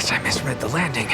Guess I misread the landing.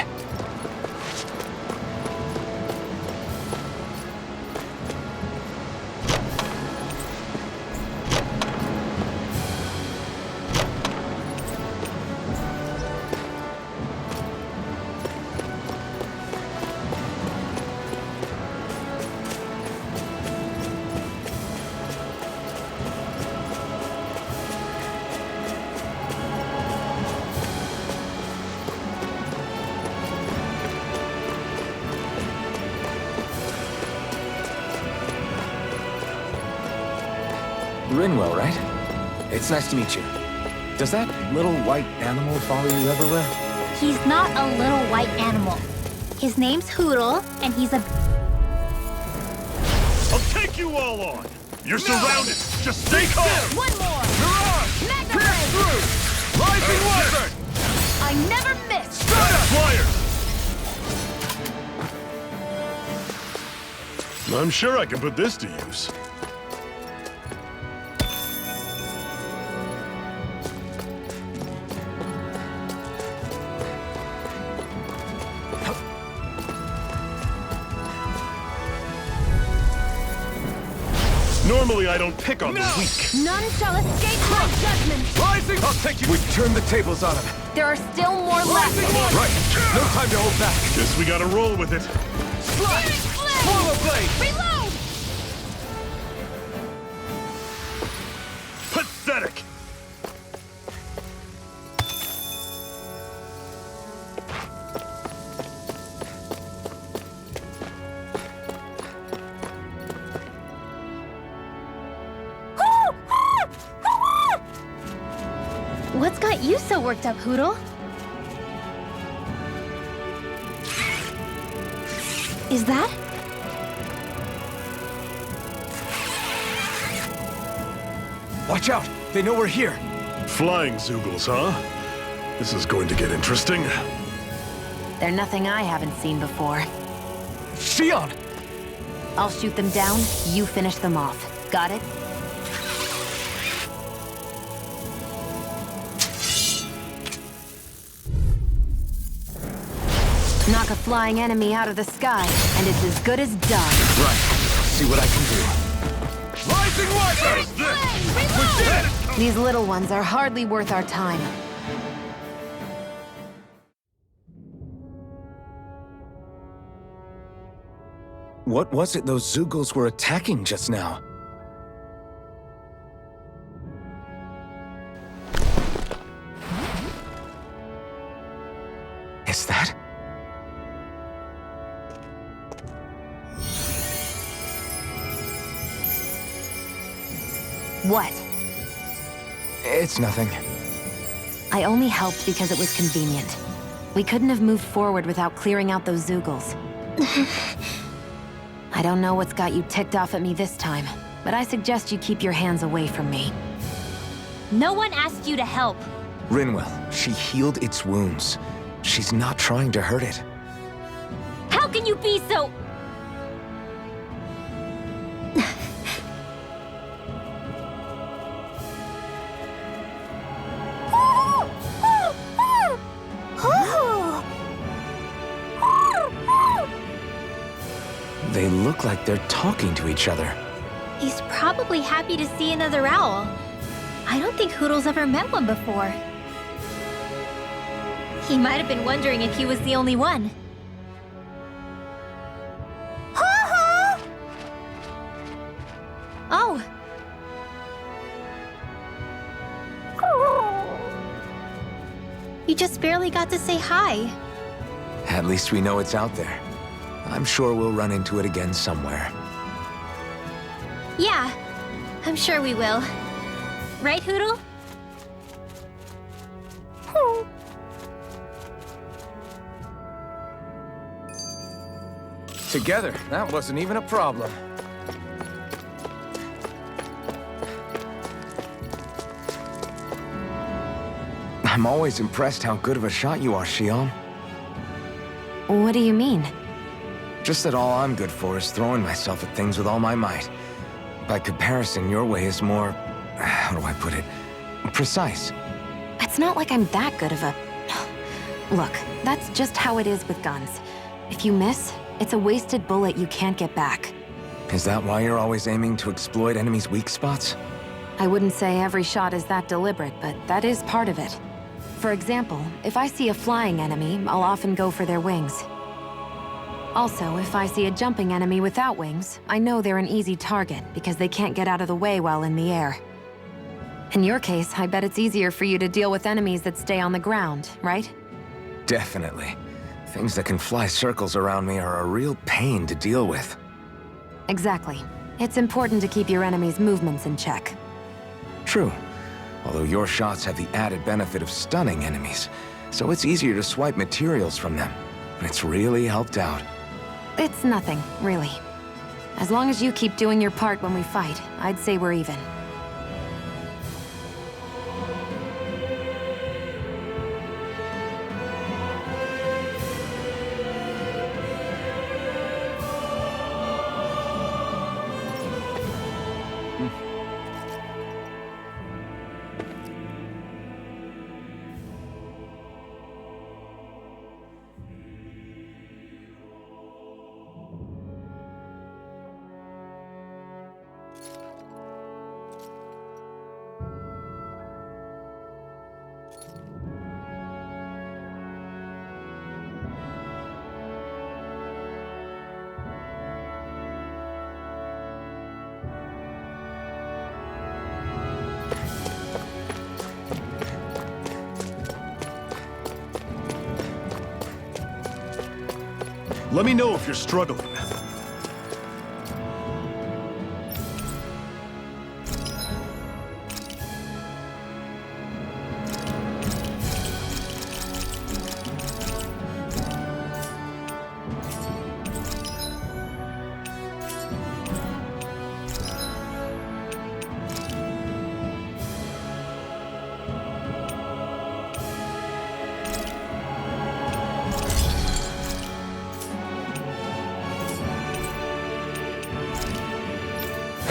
Rinwell, right? It's nice to meet you. Does that little white animal follow you everywhere? He's not a little white animal. His name's Hoodle, and he's a... I'll take you all on! You're surrounded! Just stay calm! One more! Duran! Mega Pierce through! Rising Wizard! I never miss! Flyers! I'm sure I can put this to use. Normally, I don't pick on the weak. None shall escape my judgment! Rising! I'll take you! We've turned the tables on him. There are still more left! Right. No time to hold back. Guess we gotta roll with it. Slash! Swallow blade! Reload! Pathetic! What's got you so worked up, Hoodle? Is that? Watch out! They know we're here. Flying Zoogles, huh? This is going to get interesting. They're nothing I haven't seen before. Shion! I'll shoot them down, you finish them off. Got it? Knock a flying enemy out of the sky, and it's as good as done. Right. See what I can do. Rising Wizard! These little ones are hardly worth our time. What was it those Zoogles were attacking just now? Is that? What? It's nothing. I only helped because it was convenient. We couldn't have moved forward without clearing out those Zoogles. I don't know what's got you ticked off at me this time, but I suggest you keep your hands away from me. No one asked you to help. Rinwell, she healed its wounds. She's not trying to hurt it. How can you be so... They look like they're talking to each other. He's probably happy to see another owl. I don't think Hoodle's ever met one before. He might have been wondering if he was the only one. Oh. You just barely got to say hi. At least we know it's out there. I'm sure we'll run into it again somewhere. Yeah, I'm sure we will. Right, Hoodle? Together, that wasn't even a problem. I'm always impressed how good of a shot you are, Shion. What do you mean? Just that all I'm good for is throwing myself at things with all my might. By comparison, your way is more... how do I put it? Precise. It's not like I'm that good of a... Look, that's just how it is with guns. If you miss, it's a wasted bullet you can't get back. Is that why you're always aiming to exploit enemies' weak spots? I wouldn't say every shot is that deliberate, but that is part of it. For example, if I see a flying enemy, I'll often go for their wings. Also, if I see a jumping enemy without wings, I know they're an easy target because they can't get out of the way while in the air. In your case, I bet it's easier for you to deal with enemies that stay on the ground, right? Definitely. Things that can fly circles around me are a real pain to deal with. Exactly. It's important to keep your enemy's movements in check. True. Although your shots have the added benefit of stunning enemies, so it's easier to swipe materials from them. It's really helped out. It's nothing, really. As long as you keep doing your part when we fight, I'd say we're even. Let me know if you're struggling.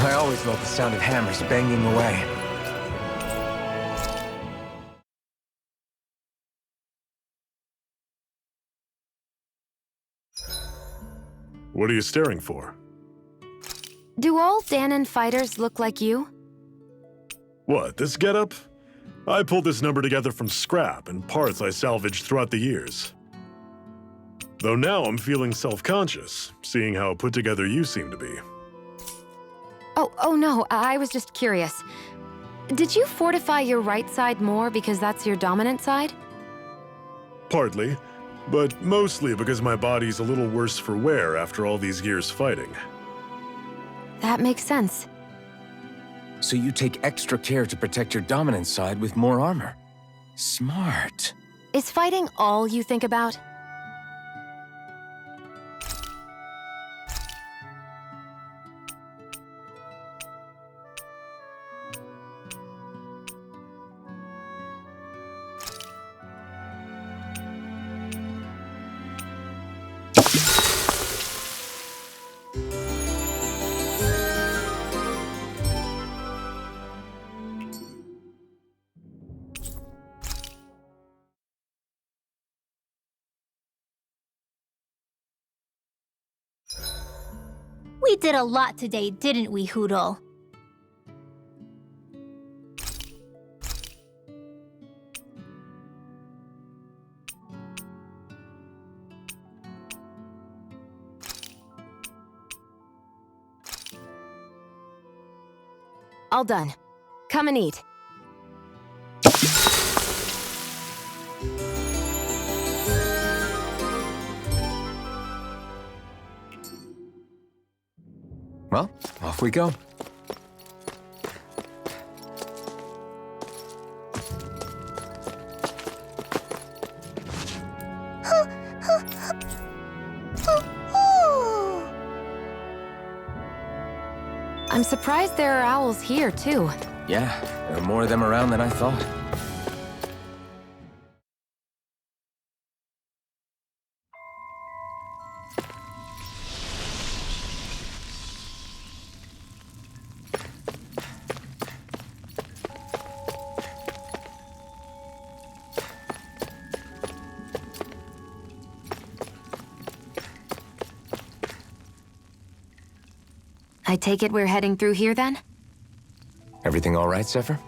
I always love the sound of hammers banging away. What are you staring for? Do all Danon fighters look like you? What, this getup? I pulled this number together from scrap and parts I salvaged throughout the years. Though now I'm feeling self-conscious, seeing how put together you seem to be. Oh no, I was just curious. Did you fortify your right side more because that's your dominant side? Partly, but mostly because my body's a little worse for wear after all these years fighting. That makes sense. So you take extra care to protect your dominant side with more armor. Smart. Is fighting all you think about? We did a lot today, didn't we, Hoodle? All done. Come and eat. Well, off we go. I'm surprised there are owls here, too. Yeah, there are more of them around than I thought. I take it we're heading through here then? Everything all right, Zephyr?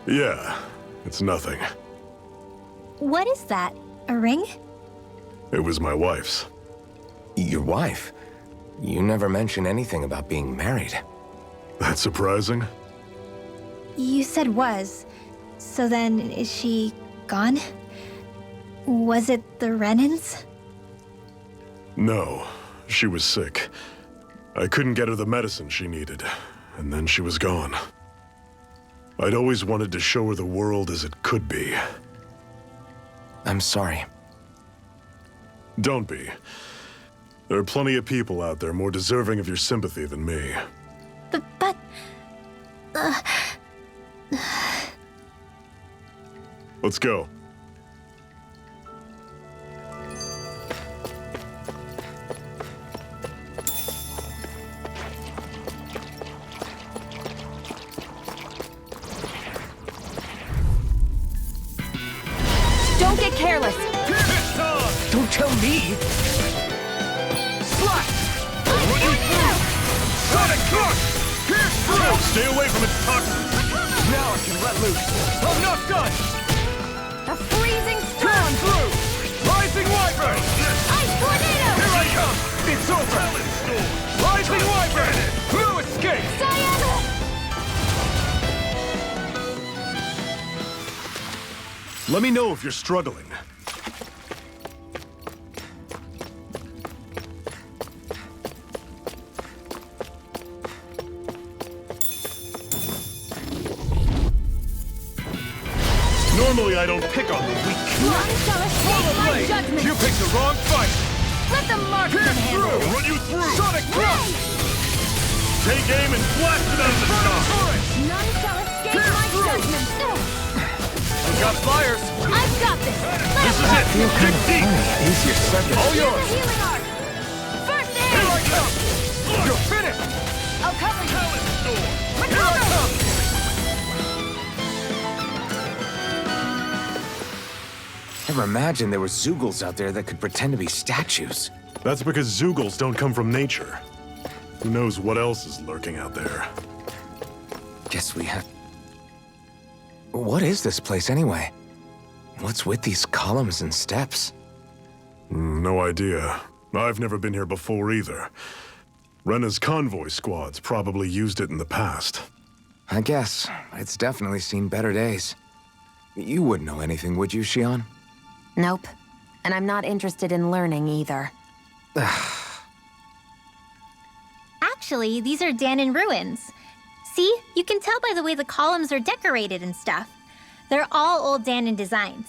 Yeah, it's nothing. What is that? A ring? It was my wife's. Your wife? You never mentioned anything about being married. That's surprising? You said was. So then, is she gone? Was it the Renans? No, she was sick. I couldn't get her the medicine she needed, and then she was gone. I'd always wanted to show her the world as it could be. I'm sorry. Don't be. There are plenty of people out there more deserving of your sympathy than me. But... Let's go. Don't get careless! Don't tell me! Slash! Run you through! Sonic crush! Pierce through! Stay away from its toxins! Now I can let loose! I'm not done! A freezing storm! Pierce through! Rising Wyvern! Ice tornado! Here I come! It's over! Rising Wyvern! Blue escape! Cyan! Let me know if you're struggling. Normally I don't pick on the weak. None shall escape my judgment! You picked the wrong fight! Let the marksman Pierce handle through! it! Run you through! Sonic crush! Take aim and blast it out of the sky! None shall escape my judgment! I've got fires! I've got this! This is it! Dig deep! Easier said than All Use yours! the healing art! First Here I aid! come! You're finished! I'll cover you! Here I come! Never imagined there were Zoogles out there that could pretend to be statues. That's because Zoogles don't come from nature. Who knows what else is lurking out there? Guess we have... What is this place anyway? What's with these columns and steps? No idea. I've never been here before either. Rena's convoy squads probably used it in the past. I guess. It's definitely seen better days. You wouldn't know anything, would you, Xion? Nope. And I'm not interested in learning either. Actually, these are Danon ruins. See? You can tell by the way the columns are decorated and stuff. They're all old Danon designs.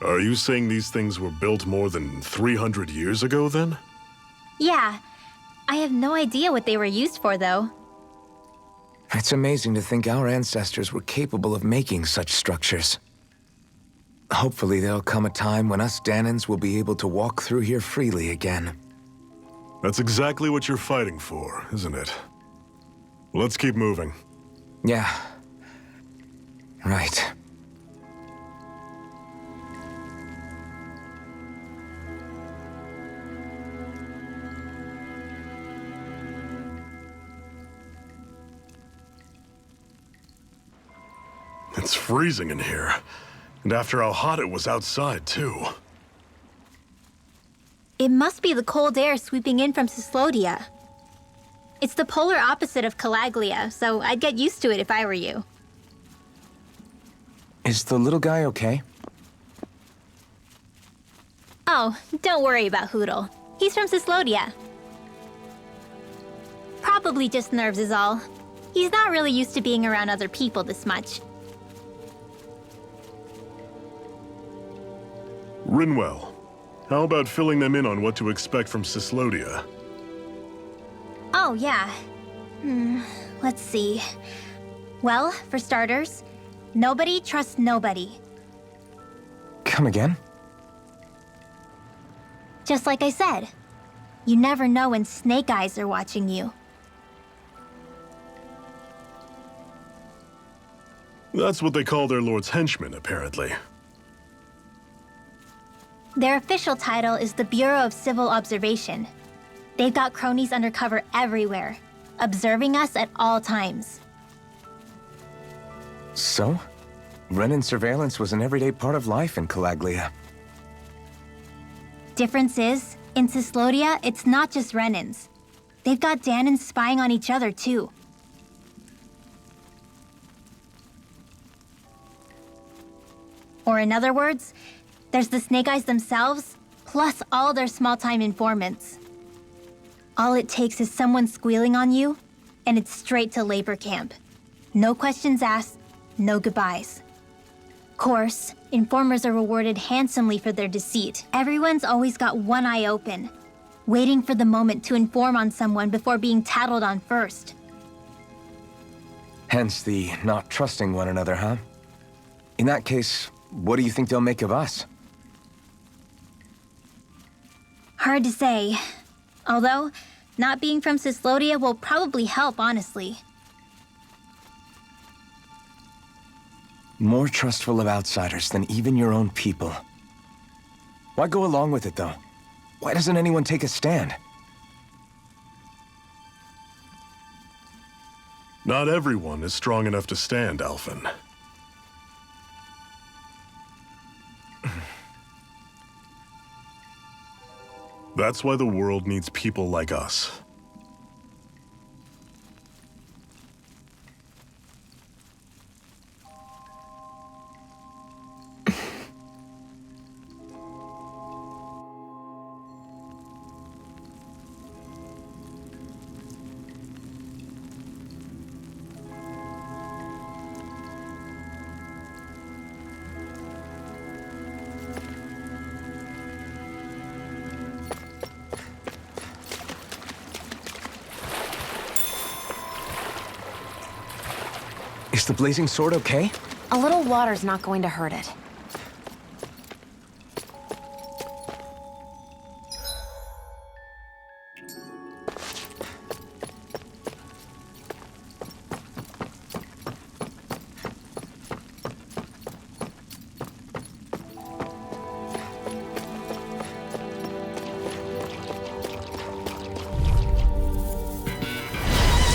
Are you saying these things were built more than 300 years ago, then? Yeah. I have no idea what they were used for, though. It's amazing to think our ancestors were capable of making such structures. Hopefully there'll come a time when us Danons will be able to walk through here freely again. That's exactly what you're fighting for, isn't it? Let's keep moving. Yeah. Right. It's freezing in here. And after how hot it was outside, too. It must be the cold air sweeping in from Cyslodia. It's the polar opposite of Calaglia, so I'd get used to it if I were you. Is the little guy okay? Oh, don't worry about Hootle. He's from Cyslodia. Probably just nerves is all. He's not really used to being around other people this much. Rinwell, how about filling them in on what to expect from Cyslodia? Oh, yeah. Let's see. Well, for starters, nobody trusts nobody. Come again? Just like I said, you never know when Snake Eyes are watching you. That's what they call their lord's henchmen, apparently. Their official title is the Bureau of Civil Observation. They've got cronies undercover everywhere, observing us at all times. So? Renan surveillance was an everyday part of life in Calaglia. Difference is, in Cyslodia, it's not just Renans. They've got Danans spying on each other, too. Or in other words, there's the Snake Eyes themselves, plus all their small-time informants. All it takes is someone squealing on you, and it's straight to labor camp. No questions asked, no goodbyes. Course, informers are rewarded handsomely for their deceit. Everyone's always got one eye open, waiting for the moment to inform on someone before being tattled on first. Hence the not trusting one another, huh? In that case, what do you think they'll make of us? Hard to say. Although, not being from Cyslodia will probably help, honestly. More trustful of outsiders than even your own people. Why go along with it, though? Why doesn't anyone take a stand? Not everyone is strong enough to stand, Alphen. That's why the world needs people like us. Is the blazing sword okay? A little water's not going to hurt it.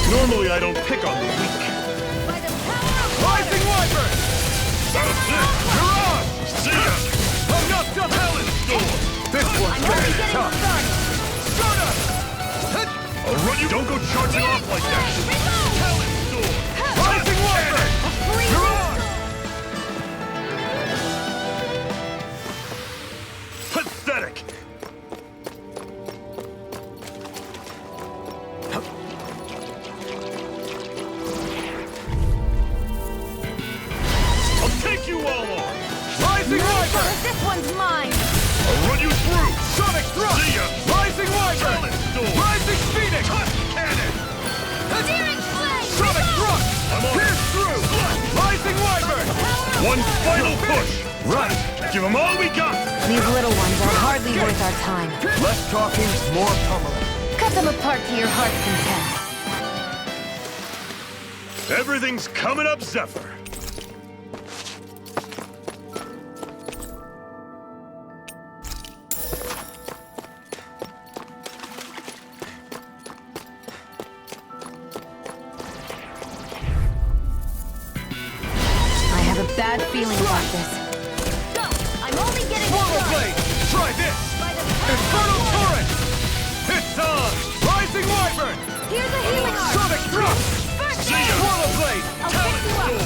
Normally I don't pick on the weak. Rising Wyvern! That's it! You're on! See ya! Enough to Helen's door! This one's gonna be tough! Start up! I'll run you! Don't go charging off like that! Helen's door! Rising Wyvern! You're on! Pathetic! I'll take you all on! Rising Wyvern! This one's mine! I'll run you through! Sonic Thrust! See ya! Rising Wyvern! Helen's door! Rising Phoenix! Cut cannon! Sonic Thrust! I'm on Pierce through! Rising Wyvern! One final push! Right! Give them all we got! These little ones are hardly worth our time. Less talking, more pummeling. Cut them apart to your heart's content. Everything's coming up, Zephyr! I have a bad feeling about this. Go! I'm only getting Portal Blade! Try this! Infernal Torrent! It's on! Rising Wyvern! Here's a healing arm! Sonic Thrust! See ya! Portal Blade! I'll pick you up!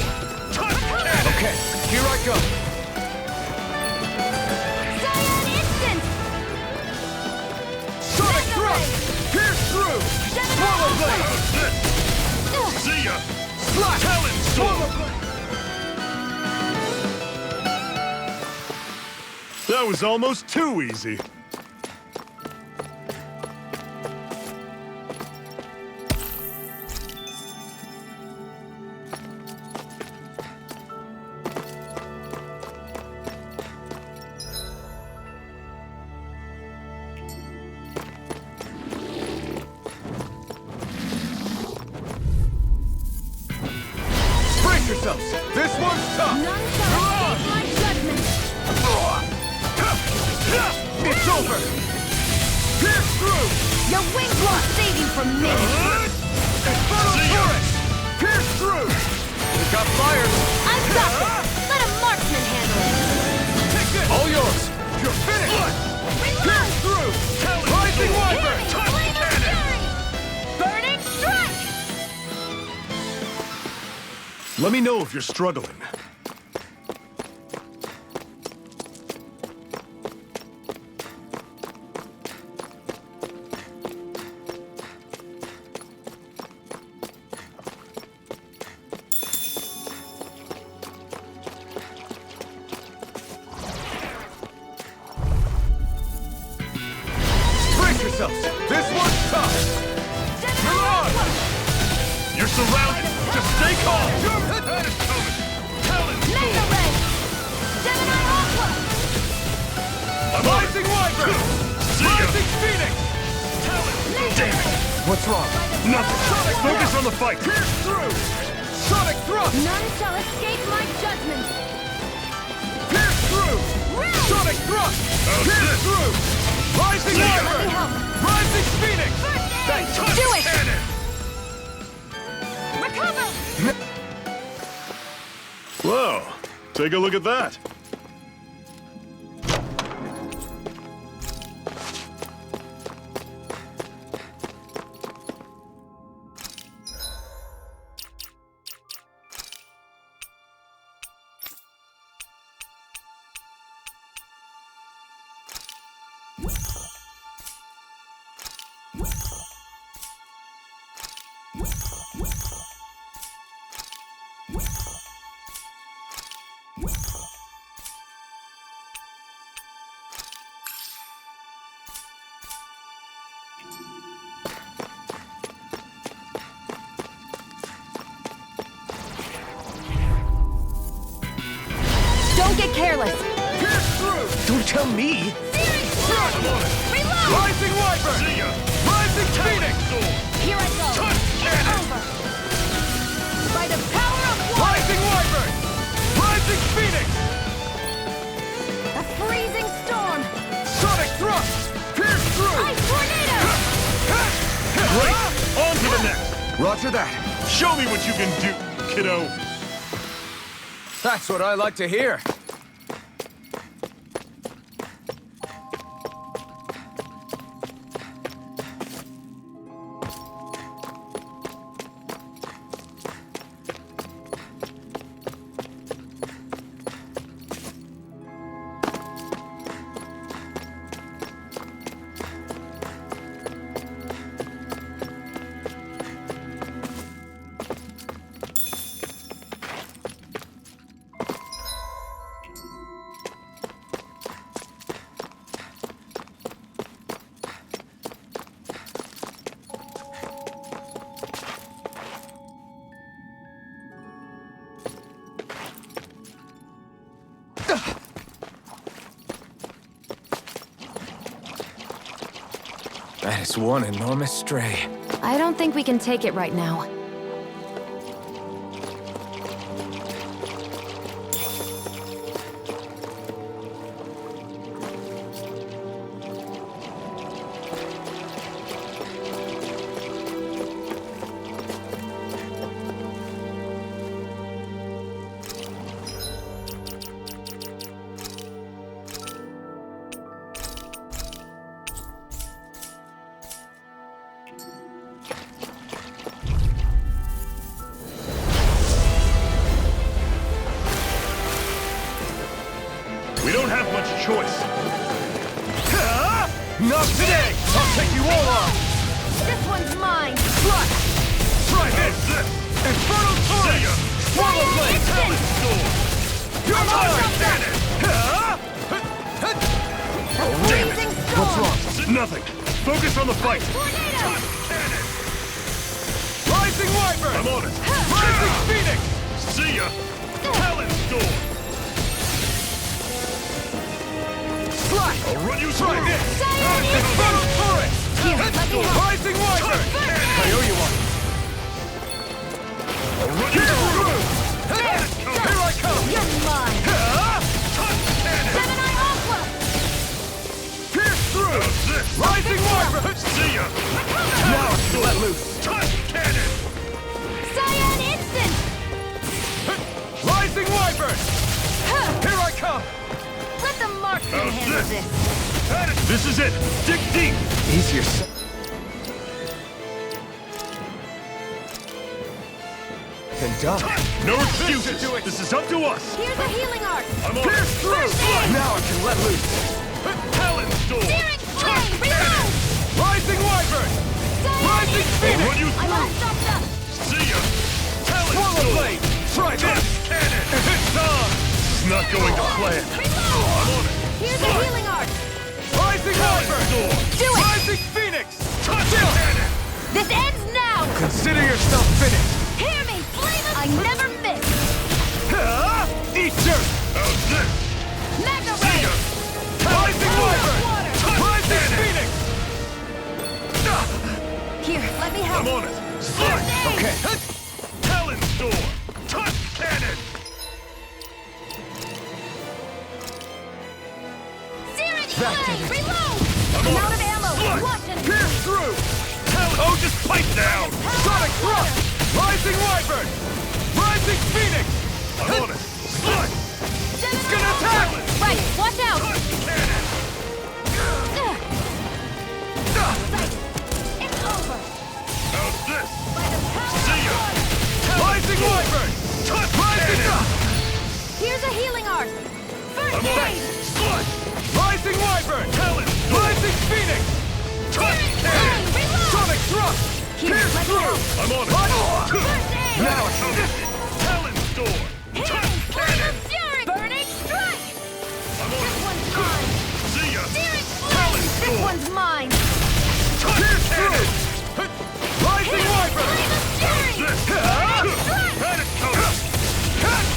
Cut cannon! Okay, here I go. Cyan Instant! Sonic Thrust! Pierce through! Portal Blade! See ya! Slash! Talon Portal Sword! Blade! That was almost too easy. Brace yourselves! This one's tough! None shall escape my judgment! It's over! Pierce through! Your wings won't save you from me! Infernal turret! Pierce through! We've got fire! I've got this! Let a marksman handle it! Take this! All yours! You're finished! Pierce through! Rising Wyvern! Flame of fury! Burning strike! Let me know if you're struggling. Brace yourselves! This one's tough! Come on! You're surrounded! Just stay calm! That is coming! Talon's Mega Ray! Gemini Aqua! Rising Wyvern! Rising Phoenix! Talon's Damn it! What's wrong? Nothing! Focus on the fight! Pierce through! Sonic thrust! None shall escape my judgment! Pierce through! Sonic thrust! Pierce through! Rising Let me Wyvern! help! Rising Phoenix! Do it! Cannon! Recover! Whoa! Take a look at that! Don't get careless! Pierce through! Don't tell me! Shot! Reload! Rising Wyvern! See ya! Rising Phoenix! Here I go! Touch cannon! Over! By the power of one! Rising Wyvern! Rising Phoenix! A freezing storm! Sonic thrust! Pierce through! Ice tornado! Great! On to the next! Roger that. Show me what you can do, kiddo! That's what I like to hear. That is one enormous stray. I don't think we can take it right now. We don't have much choice. Not today! I'll take you all on! This one's mine! Try! Try this! Infernal Torrent! Swallow Blade! Instant! You're mine! A freezing storm! What's wrong? Nothing. Focus on the fight. Tornado! Rising Wyvern! I'm on it. Rising Phoenix! See ya. Talon Storm. Slash! I'll run you Try through. this! Giant Infernal Torrent! Here, let me help! Rising Wyvern! I owe you one. I'll run you Here through. I come! You're mine! Gemini Aqua! Pierce through! How's this? Rising Wyvern! See ya. it! Dig deep! Easier. Than done. No excuses! This is up to us! Here's a healing art. I'm on Pierce it! through! Now I can let loose. Talon Storm! Searing flame, reload! Rising Wyvern! Rising Phoenix! When you I'm all through! stopped up. See ya! Talon Swallow Storm! blade! Try Touch this! cannon! It's on! This is not going to plan. Reload! I'm on it! Here's a healing art. Rising Wyvern! Storm! Do it! Rising Phoenix! Touch cannon! This ends now! Consider yourself finished. Hear me, flame! I never miss! Eat dirt! How's this? Mega See ya! ray! Rising Wyvern! Touch Rising cannon! Phoenix! Here, let me help. I'm on it! Slide! Okay. Talon Storm! Touch cannon! Searing Back to flame, it. reload! I'm I'm on out of it! ammo. Slide! Watch and Pierce through! Talon! Oh, just pipe down! Sonic Thrust! Rising Wyvern! Rising Phoenix! I'm on it! Slide! It's gonna attack! Right, watch out! Touch cannon! It's over! How's this? By the power See ya! of water! Rising Wyvern! Touch Rising cannon! Here's a healing art! First I'm on it! aid! Slide! Rising Wyvern! Talon Storm! Rising Phoenix! Touch Flame, cannon! reload! Sonic Thrust! Here, Pierce let me through! help. I'm on it! First aid! Now it's Talon Storm! Healing Touch flame cannon! of fury! Burning strike! I'm on This it! one's mine! See ya! Searing Talon flame! This Storm! one's mine! Touch Pierce cannon! through! Rising Wyvern! Flame of fury! This! Strike! Manitoba!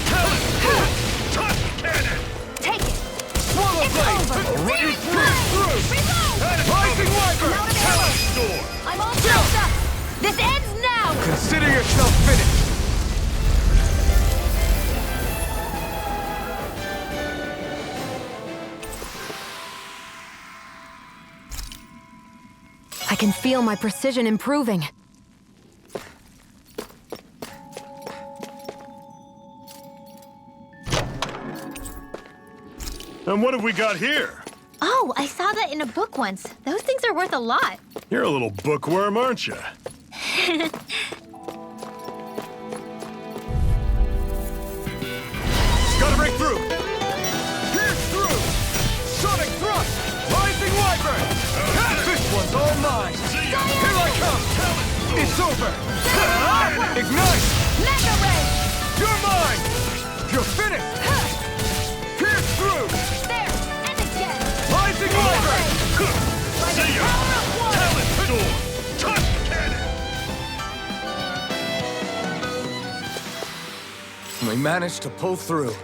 Talon Storm! Touch cannon! Take it! Swallow It's blade! over! Run you Searing flame! Reload! Rising Wyvern! Out of Talon ammo! Storm! I'm all stopped up! This ends now! Consider yourself finished. I can feel my precision improving. And what have we got here? Oh, I saw that in a book once. Those things are worth a lot. You're a little bookworm, aren't you? Gotta break through! Pierce through! Sonic Thrust! Rising Wyvern! This one's all mine! Here I come! It's over! Ignite! Mega ray! You're mine! You're finished! Pierce through! There! And again! Rising Wyvern! By the See ya! power of water! Talon Storm! Touch cannon! We managed to pull through.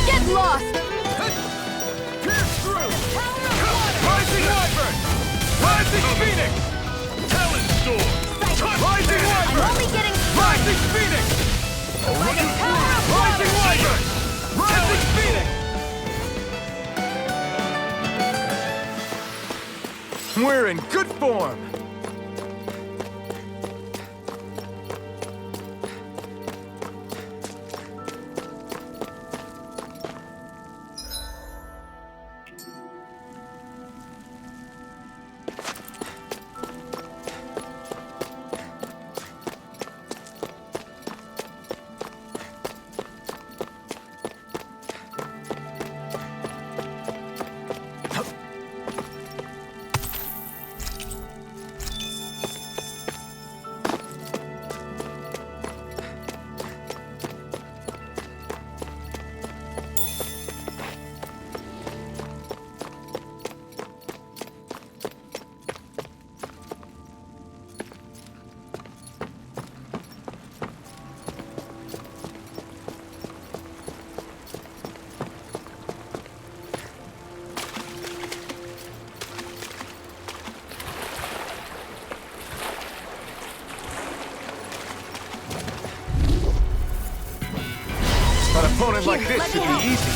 Get lost! Pierce through! Power of water! Rising Wyvern! Rising Phoenix! Talon Storm! Touch Rising cannon! I'm Wyvern! only getting started! Rising Phoenix! By the power of Rising water! Wyvern! Rising Phoenix! We're in good form! An opponent like Here, this let should me be help. easy.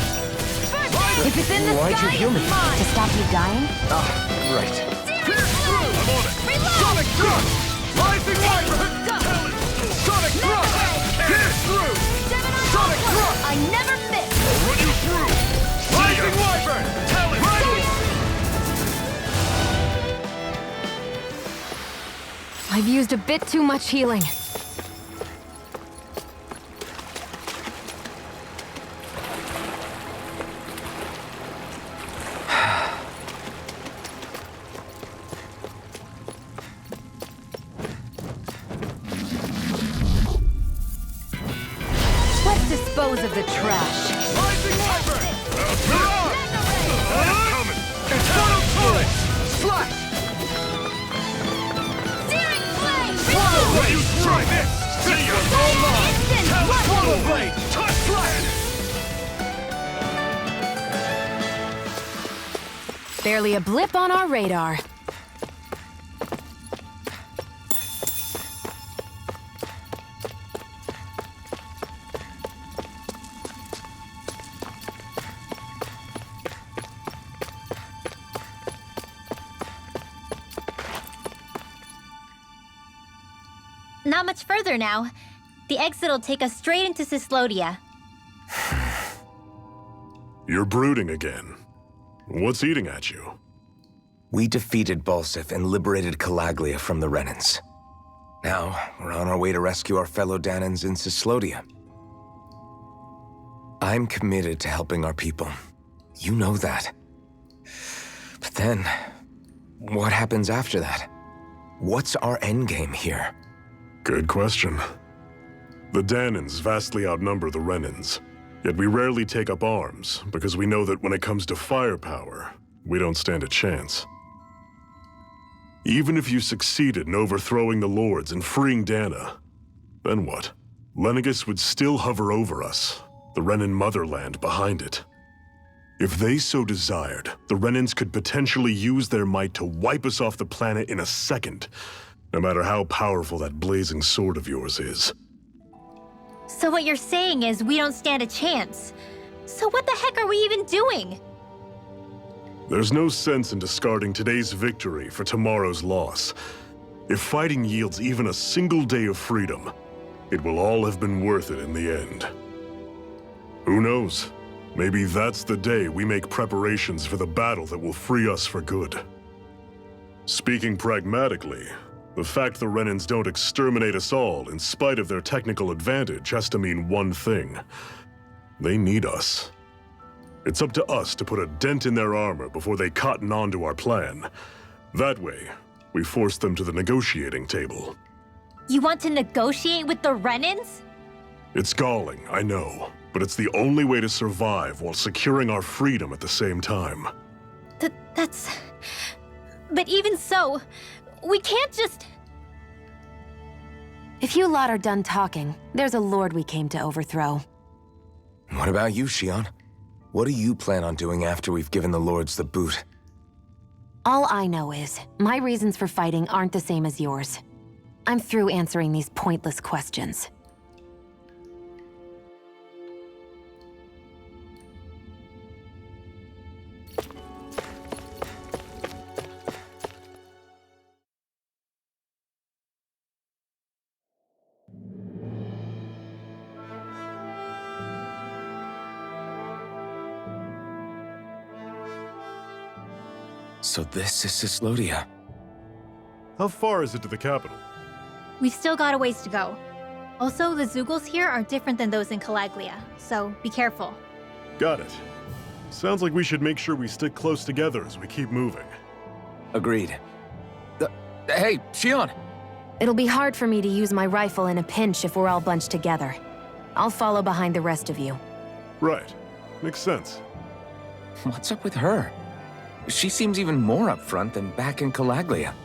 If it's in the Why'd you sky, heal me? it's mine! To stop you dying? Ah, right. Pierce through! I'm on it! Reload! Sonic Thrust! Rising Wyvern! Go! Sonic Mega Thrust! ray! I've used a bit too much healing. Let's dispose of the trash. Rising Wyvern! Duran! Coming! Inferno turret! Slash! Searing flame! Will you try this? See your own line! Swallow blade! Touch slash! Barely a blip on our radar. Not much further now. The exit'll take us straight into Cyslodia. You're brooding again. What's eating at you? We defeated Balsif and liberated Calaglia from the Renans. Now, we're on our way to rescue our fellow Danans in Cyslodia. I'm committed to helping our people. You know that. But then, what happens after that? What's our endgame here? Good question. The Danans vastly outnumber the Renans, yet we rarely take up arms because we know that when it comes to firepower, we don't stand a chance. Even if you succeeded in overthrowing the Lords and freeing Dana, then what? Lenegis would still hover over us, the Renan motherland behind it. If they so desired, the Renans could potentially use their might to wipe us off the planet in a second, no matter how powerful that blazing sword of yours is. So what you're saying is we don't stand a chance. So what the heck are we even doing? There's no sense in discarding today's victory for tomorrow's loss. If fighting yields even a single day of freedom, it will all have been worth it in the end. Who knows? Maybe that's the day we make preparations for the battle that will free us for good. Speaking pragmatically, the fact the Renans don't exterminate us all in spite of their technical advantage has to mean one thing. They need us. It's up to us to put a dent in their armor before they cotton on to our plan. That way, we force them to the negotiating table. You want to negotiate with the Renans? It's galling, I know, but it's the only way to survive while securing our freedom at the same time. That's... But even so, we can't just... If you lot are done talking, there's a lord we came to overthrow. What about you, Shion? What do you plan on doing after we've given the Lords the boot? All I know is, my reasons for fighting aren't the same as yours. I'm through answering these pointless questions. So this is Cyslodia. How far is it to the capital? We've still got a ways to go. Also, the Zeugles here are different than those in Calaglia, so be careful. Got it. Sounds like we should make sure we stick close together as we keep moving. Agreed. Hey, Shion! It'll be hard for me to use my rifle in a pinch if we're all bunched together. I'll follow behind the rest of you. Right. Makes sense. What's up with her? She seems even more upfront than back in Calaglia.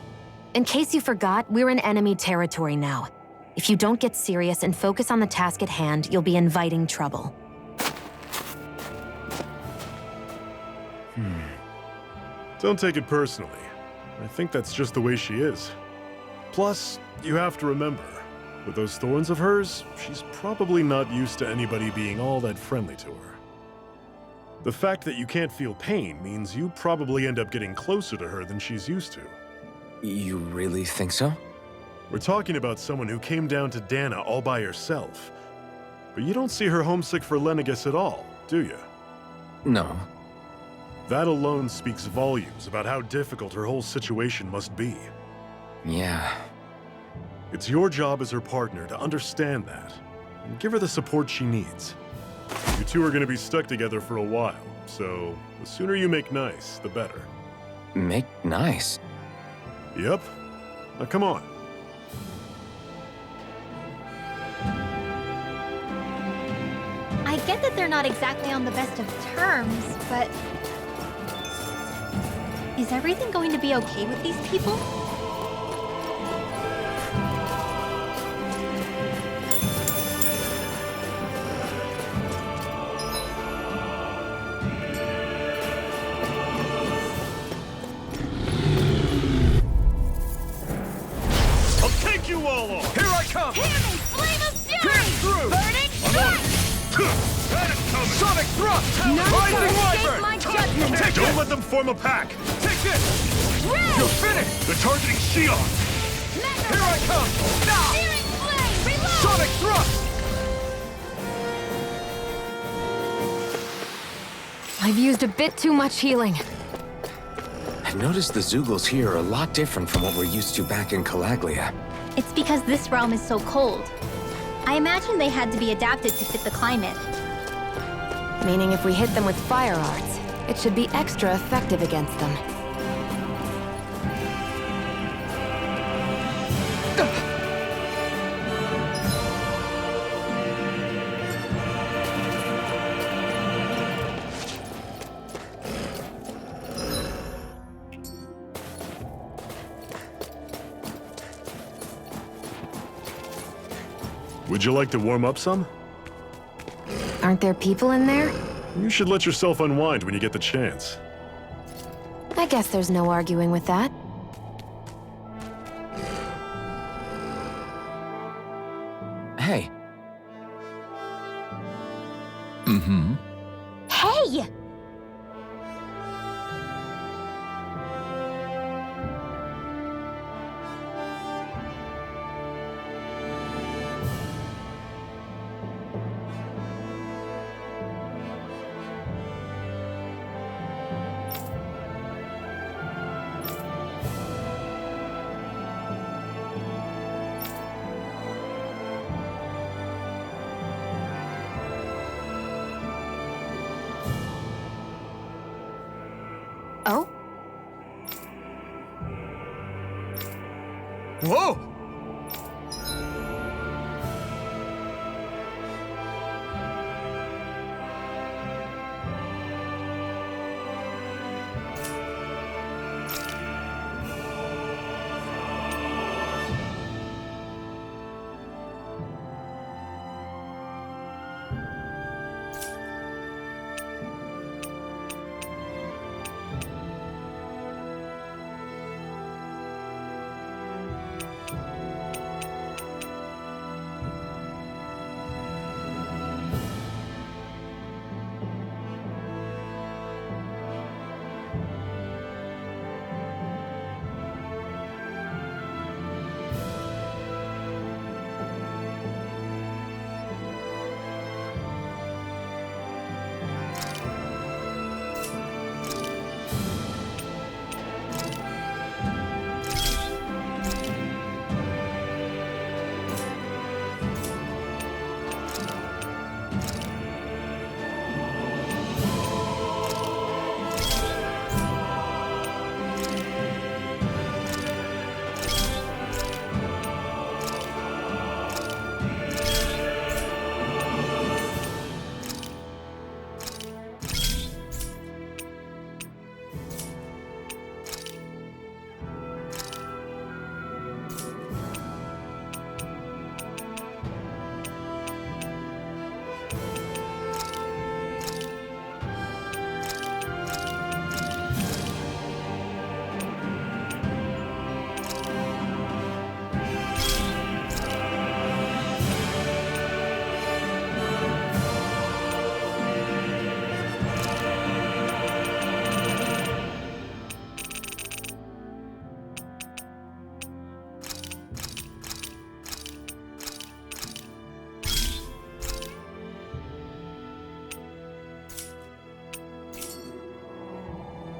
In case you forgot, we're in enemy territory now. If you don't get serious and focus on the task at hand, you'll be inviting trouble. Don't take it personally. I think that's just the way she is. Plus, you have to remember, with those thorns of hers, she's probably not used to anybody being all that friendly to her. The fact that you can't feel pain means you probably end up getting closer to her than she's used to. You really think so? We're talking about someone who came down to Dana all by herself. But you don't see her homesick for Lenegis at all, do you? No. That alone speaks volumes about how difficult her whole situation must be. Yeah. It's your job as her partner to understand that and give her the support she needs. You two are going to be stuck together for a while, so the sooner you make nice, the better. Make nice. Yep. Now come on. I get that they're not exactly on the best of terms, but... is everything going to be okay with these people? You all off! Here I come! Hear me, flame of fury! Pierce through! Burning strike! That is coming! Sonic thrust! None Rising can escape Wyvern! my judgment! Take Don't it! let them form a pack! Take this! Red! You're finished! They're targeting Shion! Mega Here I come! Now! Searing flame! Reload! Sonic thrust! I've used a bit too much healing. I've noticed the Zoogles here are a lot different from what we're used to back in Calaglia. It's because this realm is so cold. I imagine they had to be adapted to fit the climate. Meaning if we hit them with fire arts, it should be extra effective against them. Would you like to warm up some? Aren't there people in there? You should let yourself unwind when you get the chance. I guess there's no arguing with that. Hey. Mm-hmm. Hey! Oh? Whoa!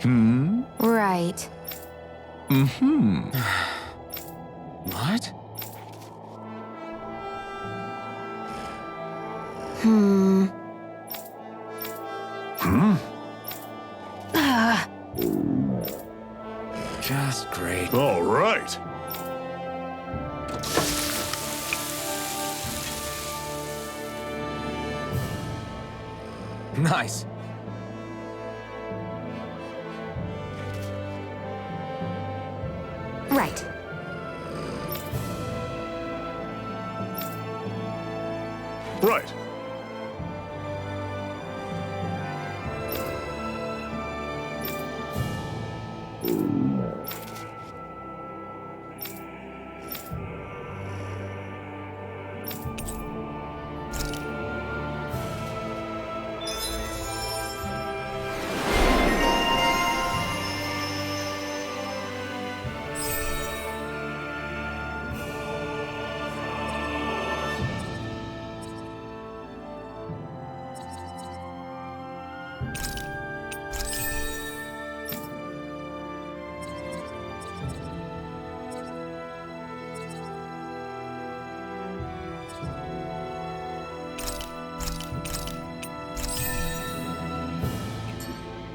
Hmm? Right. Mm-hmm. What? All right. Nice. Right. Right.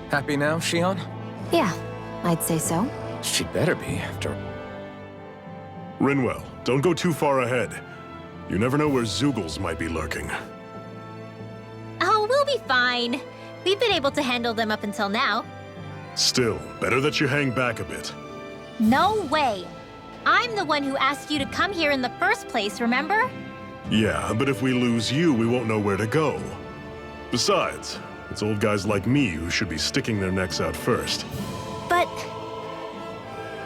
Happy now, Shion? Yeah, I'd say so. She better be after... Rinwell, don't go too far ahead. You never know where Zoogles might be lurking. Oh, we'll be fine. We've been able to handle them up until now. Still, better that you hang back a bit. No way. I'm the one who asked you to come here in the first place, remember? Yeah, but if we lose you, we won't know where to go. Besides, it's old guys like me who should be sticking their necks out first. But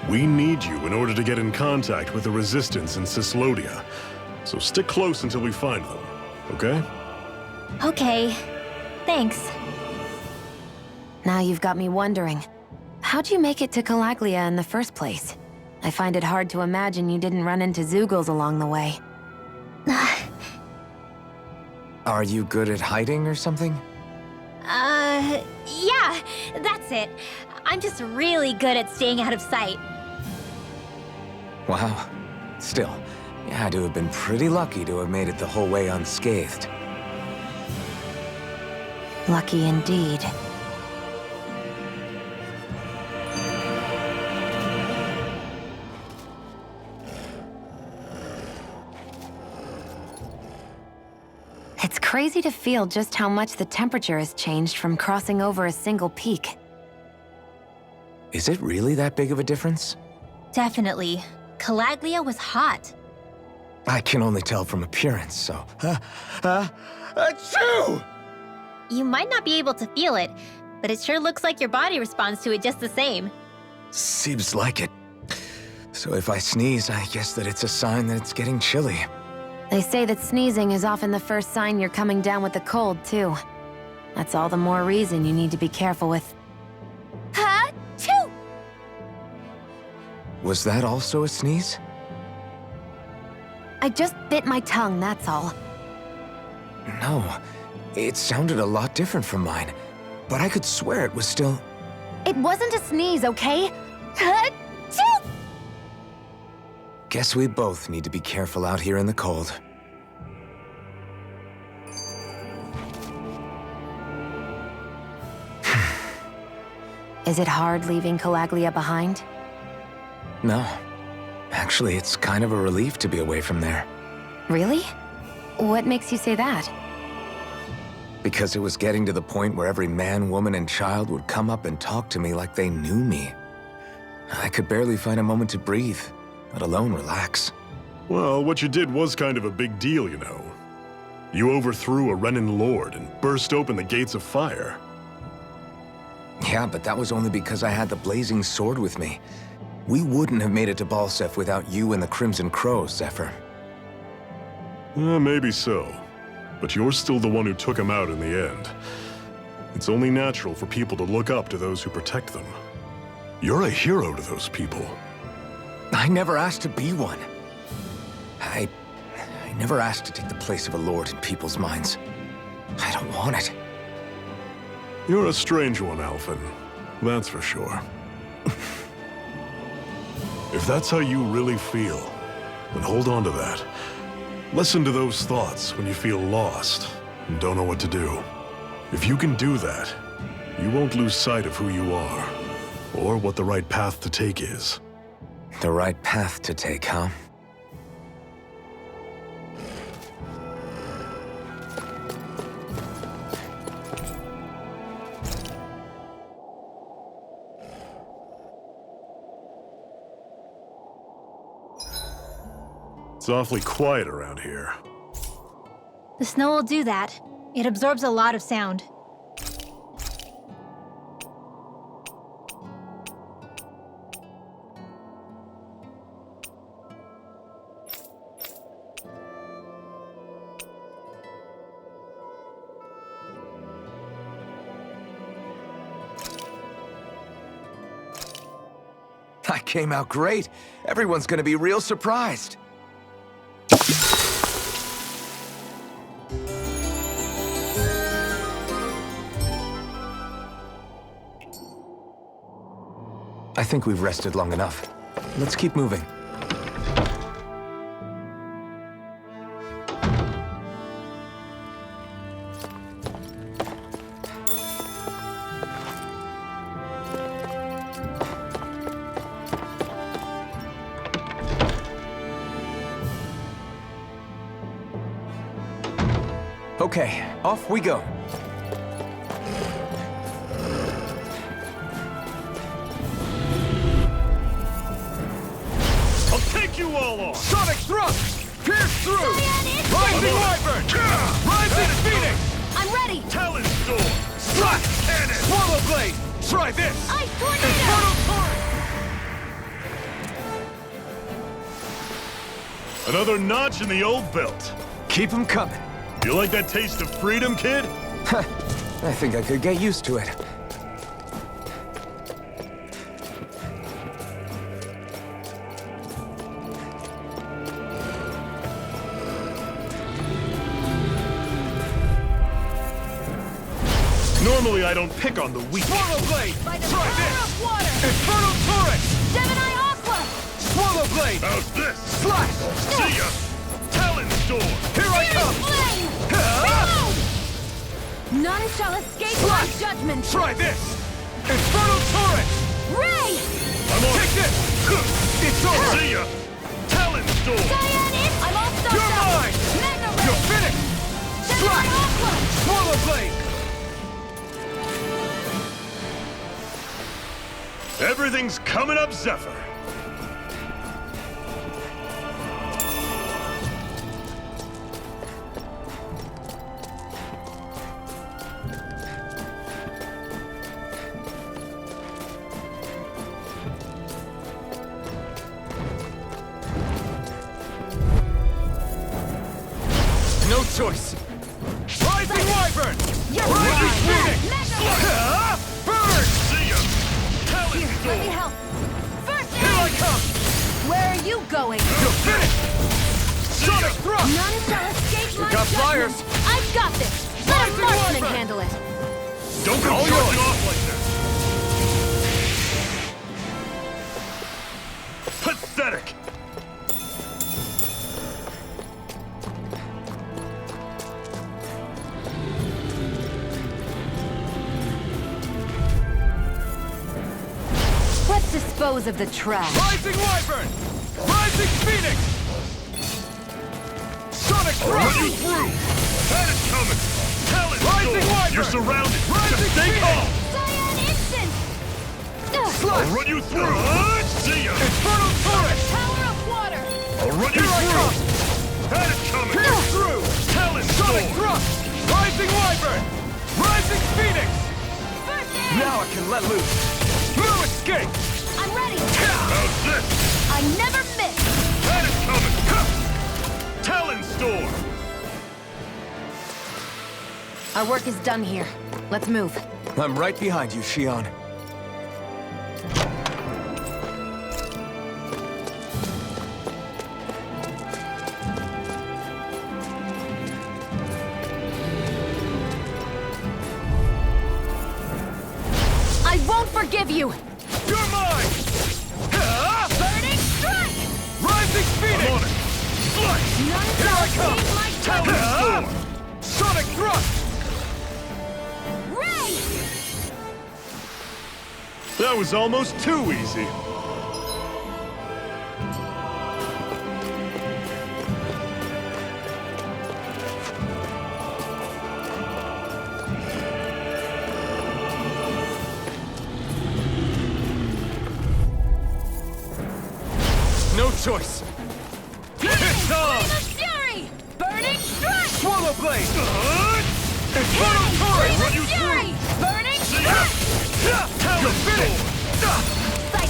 We need you in order to get in contact with the Resistance in Cislodia. So stick close until we find them, okay? okay, thanks. Now you've got me wondering. How'd you make it to Calaglia in the first place? I find it hard to imagine you didn't run into Zoogles along the way. Are you good at hiding or something? Yeah, that's it. I'm just really good at staying out of sight. Wow. Still, you had to have been pretty lucky to have made it the whole way unscathed. Lucky indeed. It's crazy to feel just how much the temperature has changed from crossing over a single peak. Is it really that big of a difference? Definitely. Calaglia was hot. I can only tell from appearance, so... Achoo! You might not be able to feel it, but it sure looks like your body responds to it just the same. Seems like it. So if I sneeze, I guess that it's a sign that it's getting chilly. They say that sneezing is often the first sign you're coming down with the cold, too. That's all the more reason you need to be careful with... Ha-choo! Was that also a sneeze? I just bit my tongue, that's all. No. It sounded a lot different from mine. But I could swear it was still... It wasn't a sneeze, okay? Ha-choo! Guess we both need to be careful out here in the cold. Is it hard leaving Calaglia behind? No. Actually, it's kind of a relief to be away from there. Really? What makes you say that? Because it was getting to the point where every man, woman, and child would come up and talk to me like they knew me. I could barely find a moment to breathe, let alone relax. Well, what you did was kind of a big deal, you know. You overthrew a Renan lord and burst open the gates of fire. Yeah, but that was only because I had the blazing sword with me. We wouldn't have made it to Balsef without you and the Crimson Crows, Zephyr. Maybe so. But you're still the one who took him out in the end. It's only natural for people to look up to those who protect them. You're a hero to those people. I never asked to be one. I never asked to take the place of a lord in people's minds. I don't want it. You're a strange one, Alphen. That's for sure. If that's how you really feel, then hold on to that. Listen to those thoughts when you feel lost and don't know what to do. If you can do that, you won't lose sight of who you are, or what the right path to take is. The right path to take, huh? It's awfully quiet around here. The snow will do that. It absorbs a lot of sound. I came out great. Everyone's gonna be real surprised. I think we've rested long enough. Let's keep moving. Okay, off we go. I'll take you all on! Sonic thrust! Pierce through! Cyan Rising Wyvern! Rising Phoenix! I'm ready! Talon Storm! Slash Cannon! Swallow Blade! Try this! Ice Tornado! Infernal Torrent! Another notch in the old belt. Keep 'em coming. You like that taste of freedom, kid? I think I could get used to it. Normally I don't pick on the weak. Swallow Blade! By the Try power this! of water! Infernal Torrent! Gemini Aqua! Swallow Blade! How's this? Slash! See ya! Talon Storm! Here I come! Flame! Ah! None shall escape my Slash! judgment! Try this! Infernal Torrent! Ray! I'm on Take it! this! It's over! See ya! Talon Storm! Cyan I'm all stuffed You're up! mine! Mega You're Ray! finished! Gemini Slash! Aqua! Swallow Blade! Everything's coming up, Zephyr! No choice! Rising Wyvern! You're Rising mine! Phoenix! Mega Ray! Ah! Burn! See ya! Talon Here, let me Storm! help! First Here I aid! come! Where are you going? You're finished! Sonic thrust! None shall escape my got judgment! flyers. I've got this! Let a Rising marksman Wyvern. handle it! Don't go All charging yours. off like that! Pathetic! Let's dispose of the trash. Rising Wyvern! Rising Phoenix! Sonic I'll run you thrust! through! That is coming! Talon Rising Storm! Wyvern! You're surrounded! Rising Just stay Phoenix! calm! Cyan Instant! I'll Slash! run you through! See ya! Infernal Torrent! Power of water! I'll run you Here I through! come! That is coming! Pierce through! Talon Sonic Storm! thrust! Rising Wyvern! Rising Phoenix! First aid! Now I can let loose. No escape! I'm ready! How's this? I never miss! That is coming! Talon Storm! Our work is done here. Let's move. I'm right behind you, Shion. I won't forgive you! You're mine! Ah! Burning strike! Rising Phoenix! I'm on it! Slice! None Here shall I come! escape my Talon judgment! Ah! Storm! Sonic thrust! Ray! That was almost too easy. choice! It's on! Fury! Burning strike! Swallow blade! Infernal torrent! Run you Fury! through! Burning See ya! strike! Talon finished!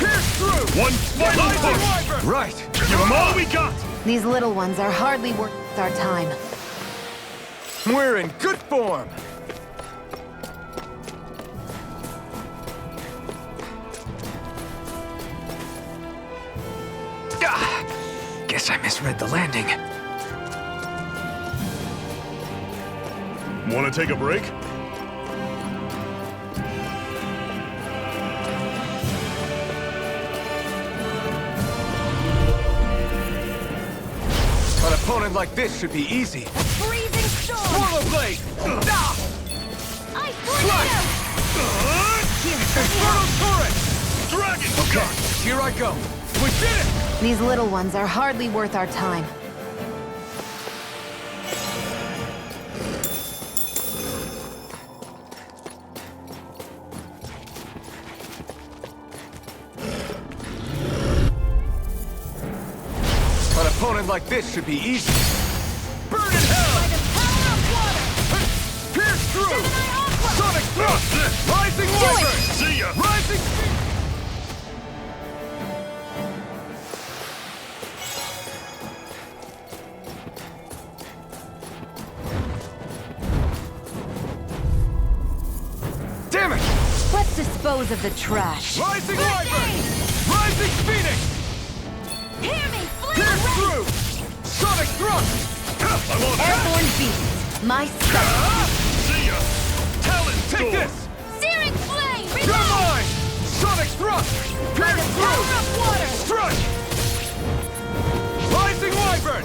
Pierce through! One final Rising push! wyvern! Right! Give them all we got! These little ones are hardly worth our time. We're in good form! Guess I misread the landing. Want to take a break? An opponent like this should be easy. Freezing storm! Swallow blade! Ice Infernal torrent! Dragon! Okay, here I go. We did it! These little ones are hardly worth our time. An opponent like this should be easy. Burn in hell! By the power of water! Pierce through! Gemini Aqua! Sonic thrust! Rising wyvern! See ya! Rising Damn it! Let's dispose of the trash. Rising wyvern! Rising phoenix! Hear me! Pierce Flame through! Sonic thrust! I'm on Airborne beast. My stuff. See ya! Talon Take storm! this! Searing flame! You're Reload! mine! Sonic thrust! By Pierce the through! power of water! Strike! Rising wyvern!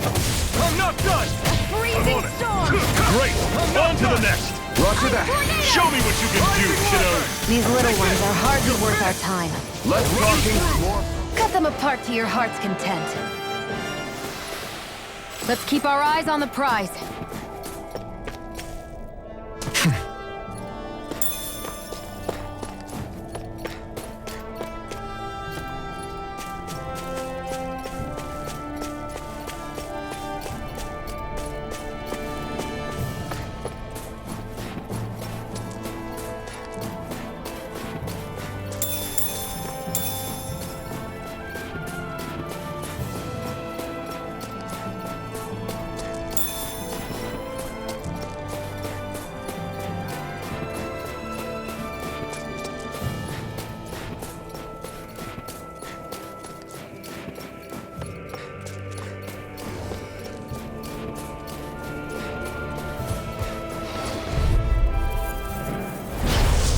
I'm not done! Freezing on it. storm! Great! On to the next! Roger that! Show me what you can do, kiddo! These little ones are hardly worth our time. Less talking, more... Cut them apart to your heart's content. Let's keep our eyes on the prize.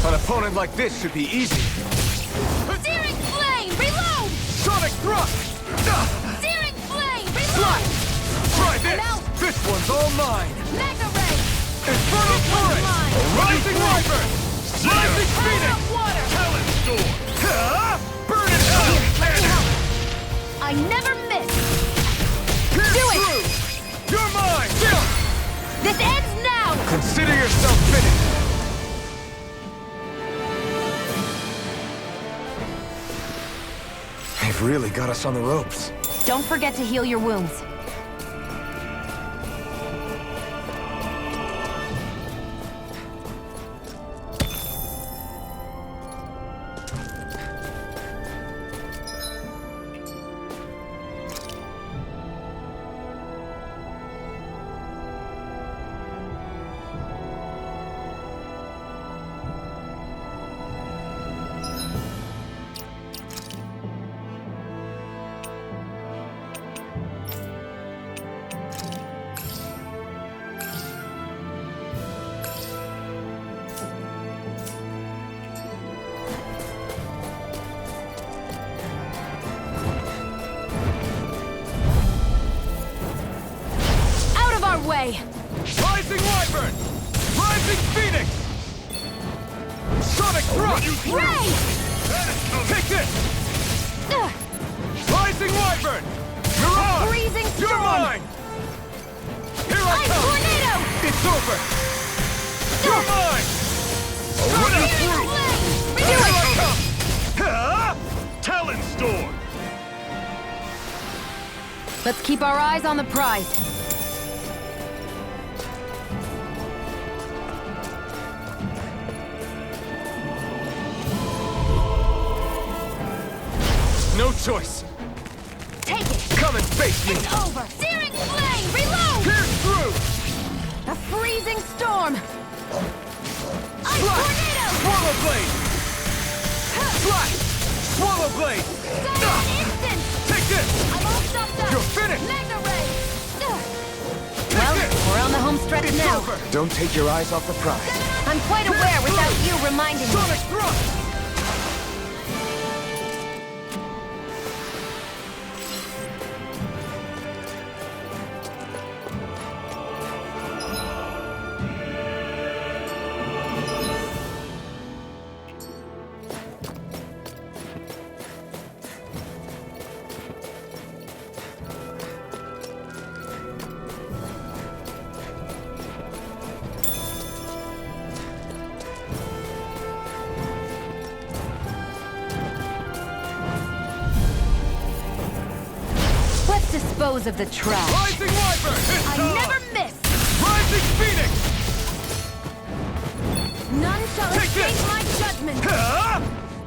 An opponent like this should be easy. Searing flame! Reload! Sonic thrust! Searing flame! Fly! Reload! Try this! I'm out. This one's all mine! Mega ray! Infernal This one's torrent! mine. Rising wyvern! See ya! Rising Power phoenix! of water! Talon storm! Burn in hell! Let me help! I never miss! Pierce Do it! through! You're mine! This ends now! Consider yourself finished! They've really got us on the ropes. Don't forget to heal your wounds. Way! Rising wyvern! Rising phoenix! Sonic thrust! Ray! Take this! Rising wyvern! You're on! Freezing You're storm! mine! Here I Ice come! tornado! It's over! You're mine! Run you Searing through! flame! Here Reload! I come! Talon storm! Let's keep our eyes on the prize. No choice. Take it! Come and face me! It's over! Searing flame! Reload! Pierce through! A freezing storm! Ice Slash! tornado! Swallow blade! Slash! Swallow blade! Gone in an instant! Take this! I'm all stopped up! You're finished! Magna ray! Well, this! we're on the home stretch It's now. over! Don't take your eyes off the prize. I'm quite aware without you reminding me. Sonic thrust! Let's dispose of the trash. Rising Wyvern! It's I time! never miss! Rising Phoenix! None shall Take escape this! my judgment! Ah!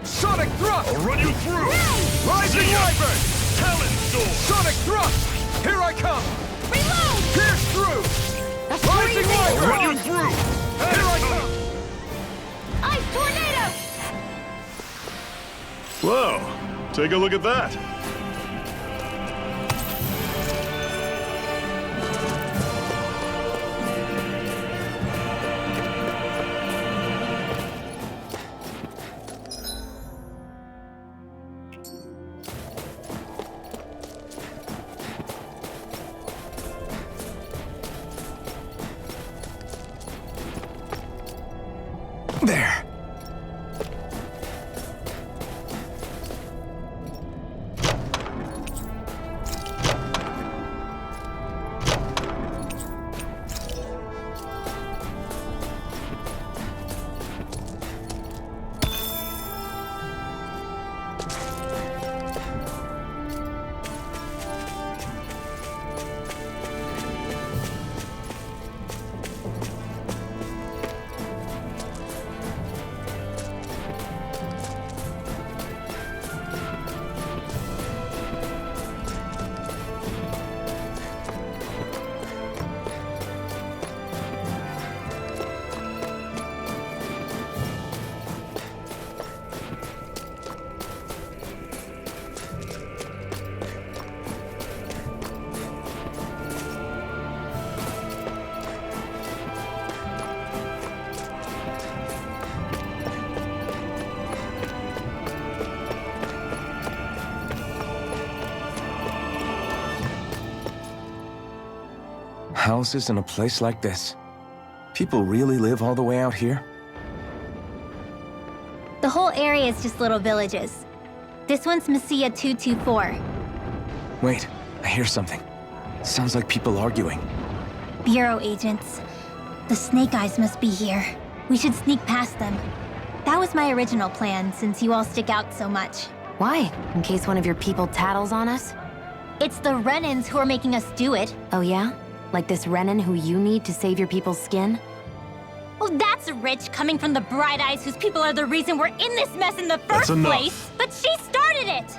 Sonic thrust! I'll run you through! Rising Wyvern! Talon Storm! Sonic thrust! Here I come! Reload! Pierce through! A Rising freezing Wyvern! I'll run you through! Here I come! Ice tornado! Whoa, take a look at that. There. Houses in a place like this. People really live all the way out here? The whole area is just little villages. This one's Messiah 224. Wait, I hear something. Sounds like people arguing. Bureau agents. The Snake Eyes must be here. We should sneak past them. That was my original plan, since you all stick out so much. Why? In case one of your people tattles on us? It's the Renans who are making us do it. Oh yeah? Like this Renan who you need to save your people's skin? Oh, that's rich coming from the Bright Eyes whose people are the reason we're in this mess in the That's first enough. place. But she started it!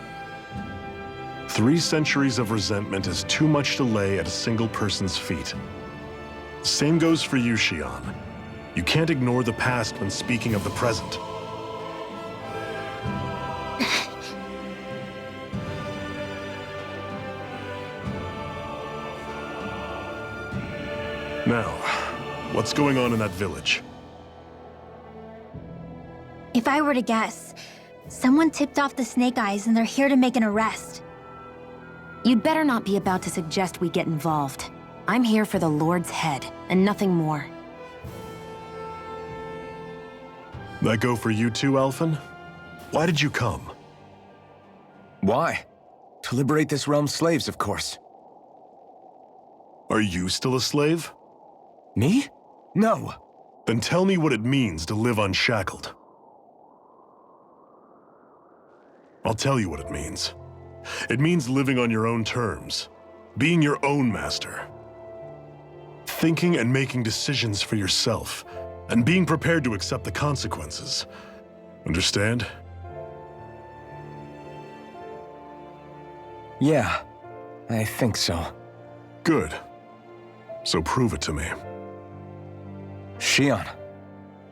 3 centuries of resentment is too much to lay at a single person's feet. Same goes for you, Xion. You can't ignore the past when speaking of the present. Now, what's going on in that village? If I were to guess, someone tipped off the Snake Eyes and they're here to make an arrest. You'd better not be about to suggest we get involved. I'm here for the Lord's head, and nothing more. That go for you too, Alphen? Why did you come? Why? To liberate this realm's slaves, of course. Are you still a slave? Me? No. Then tell me what it means to live unshackled. I'll tell you what it means. It means living on your own terms. Being your own master. Thinking and making decisions for yourself, and being prepared to accept the consequences. Understand? Yeah, I think so. Good. So prove it to me. Shion.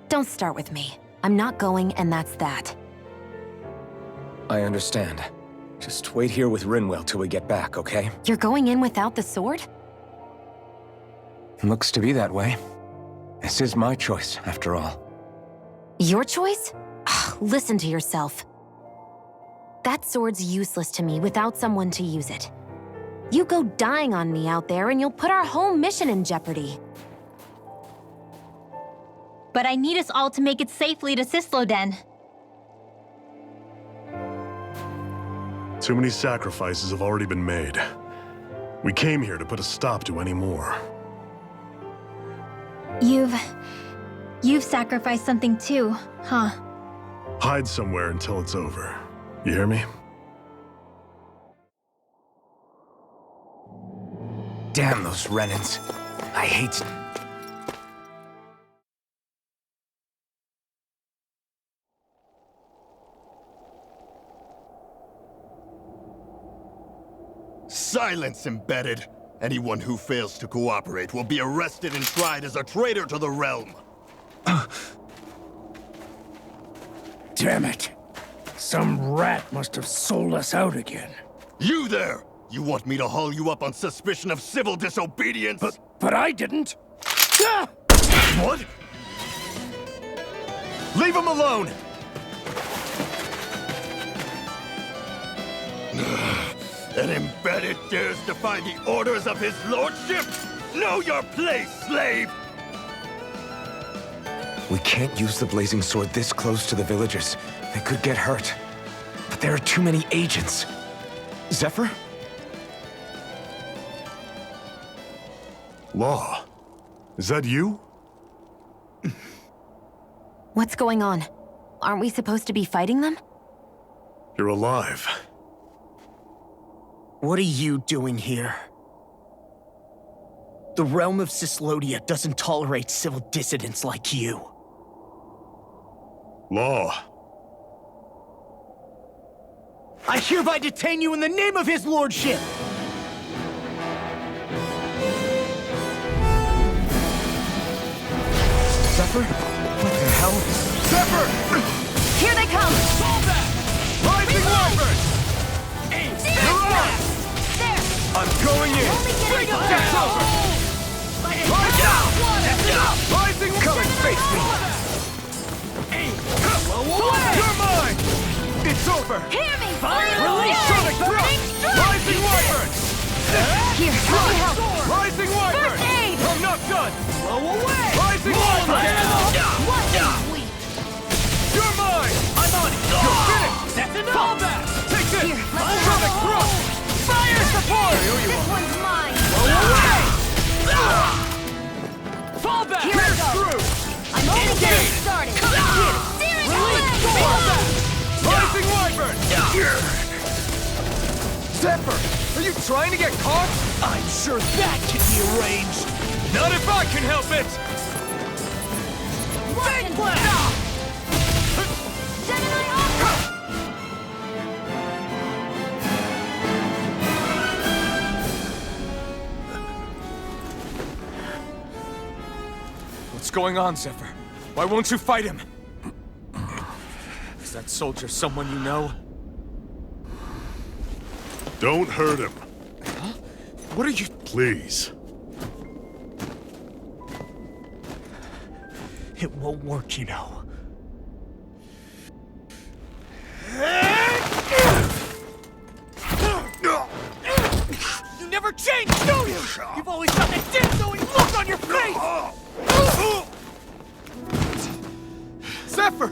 Don't start with me. I'm not going, and that's that. I understand. Just wait here with Rinwell till we get back, okay? You're going in without the sword? Looks to be that way. This is my choice, after all. Your choice? Listen to yourself. That sword's useless to me without someone to use it. You go dying on me out there and you'll put our whole mission in jeopardy. But I need us all to make it safely to Sisloden. Too many sacrifices have already been made. We came here to put a stop to any more. You've sacrificed something too, huh? Hide somewhere until it's over. You hear me? Damn those Renans. I hate... Silence, Embedded! Anyone who fails to cooperate will be arrested and tried as a traitor to the realm. Damn it. Some rat must have sold us out again. You there! You want me to haul you up on suspicion of civil disobedience? But I didn't. Ah! What? Leave him alone! An Embedded dares defy the orders of his lordship? Know your place, slave! We can't use the blazing sword this close to the villagers. They could get hurt. But there are too many agents. Zephyr? Law. Is that you? What's going on? Aren't we supposed to be fighting them? You're alive. What are you doing here? The realm of Sislodia doesn't tolerate civil dissidents like you. Law. I hereby detain you in the name of his lordship! Zephyr? What the hell? Zephyr! Here they come! Hold that! Rising Wyvern! Duran! There! I'm going in! Bring him That's down! over! Rise down! Rising Come and face me! You're mine! It's over! Hear me! Release Sonic Thrust! Rising Wyvern! Here, let me help! Rising Wyvern! First aid! I'm not done! Blow away! Rising Wyvern! You're mine! I'm on it! You're finished! That's enough! Fall back! Take this! Here, let me Sonic help! Thrust! Fire support! This one's mine! Blow away! Fall back! Here I Pierce go. through! I'm only getting started! Steering Release! away! Fall back! Rising Wyvern! Zephyr! Are you trying to get caught? I'm sure that can be arranged! Not if I can help it! Big blast! Gemini Aqua! What's going on, Zephyr? Why won't you fight him? Is that soldier someone you know? Don't hurt him. What are you... Please. It won't work, you know. You never change, do you? You've always got that dead-knowing look on your face! Zephyr!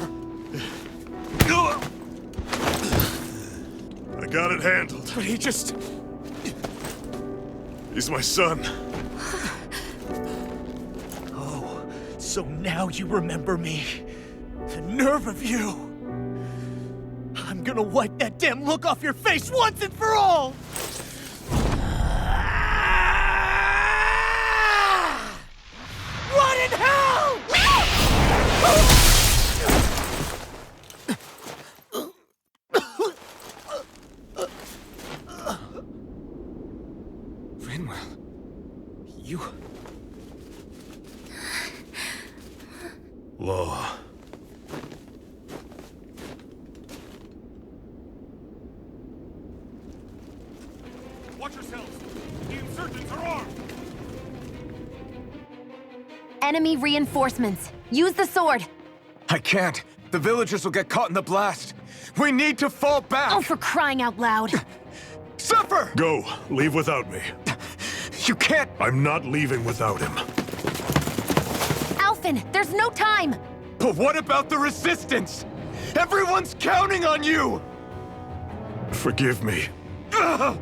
I got it handled. But he just... He's my son. Oh, so now you remember me. The nerve of you! I'm gonna wipe that damn look off your face once and for all! enemy reinforcements. Use the sword. I can't. The villagers will get caught in the blast. We need to fall back! Oh, for crying out loud. Zephyr! Go. Leave without me. You can't! I'm not leaving without him. Alphen, there's no time! But what about the resistance? Everyone's counting on you! Forgive me. Ugh!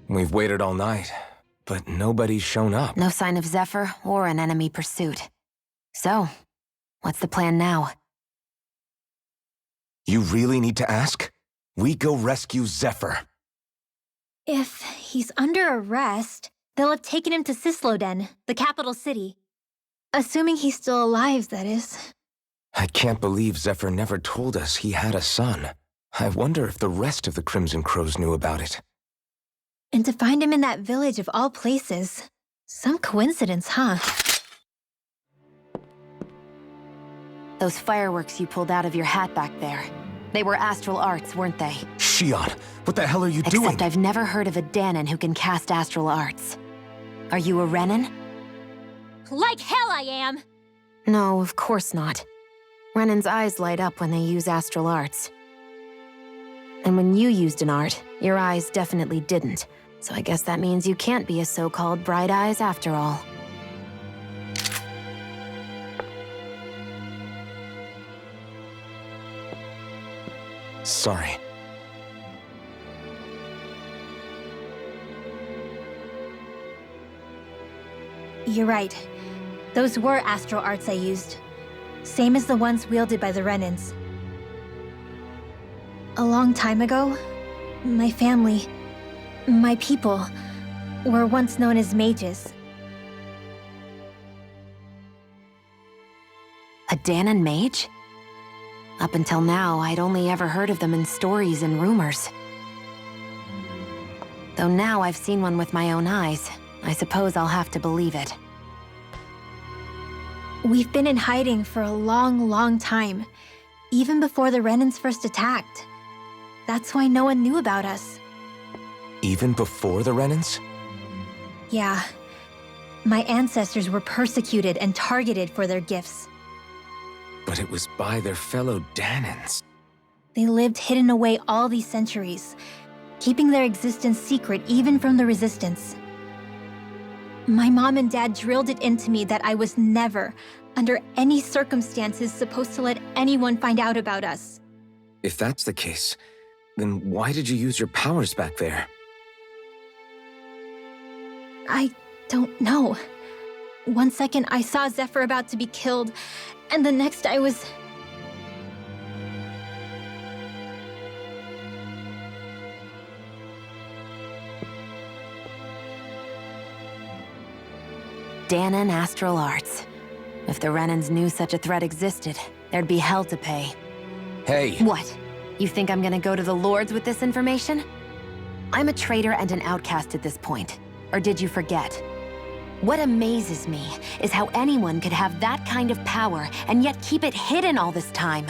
We've waited all night, but nobody's shown up. No sign of Zephyr or an enemy pursuit. So, what's the plan now? You really need to ask? We go rescue Zephyr. If he's under arrest, they'll have taken him to Cisloden, the capital city. Assuming he's still alive, that is. I can't believe Zephyr never told us he had a son. I wonder if the rest of the Crimson Crows knew about it. And to find him in that village of all places. Some coincidence, huh? Those fireworks you pulled out of your hat back there. They were astral arts, weren't they? Shion, what the hell are you doing? Except I've never heard of a Danon who can cast astral arts. Are you a Renan? Like hell I am! No, of course not. Renan's eyes light up when they use astral arts. And when you used an art, your eyes definitely didn't. So I guess that means you can't be a so-called bright eyes after all. Sorry. You're right. Those were astral arts I used. Same as the ones wielded by the Renans. A long time ago, my family, my people, were once known as mages. A Danon mage? Up until now, I'd only ever heard of them in stories and rumors. Though now I've seen one with my own eyes, I suppose I'll have to believe it. We've been in hiding for a long, long time, even before the Renans first attacked. That's why no one knew about us. Even before the Renans? Yeah. My ancestors were persecuted and targeted for their gifts. But it was by their fellow Danons. They lived hidden away all these centuries, keeping their existence secret even from the Resistance. My mom and dad drilled it into me that I was never, under any circumstances, supposed to let anyone find out about us. If that's the case, then why did you use your powers back there? I don't know. One second I saw Zephyr about to be killed, and the next I was... Danon astral arts. If the Renans knew such a threat existed, there'd be hell to pay. Hey! What? You think I'm gonna go to the Lords with this information? I'm a traitor and an outcast at this point. Or did you forget? What amazes me is how anyone could have that kind of power and yet keep it hidden all this time.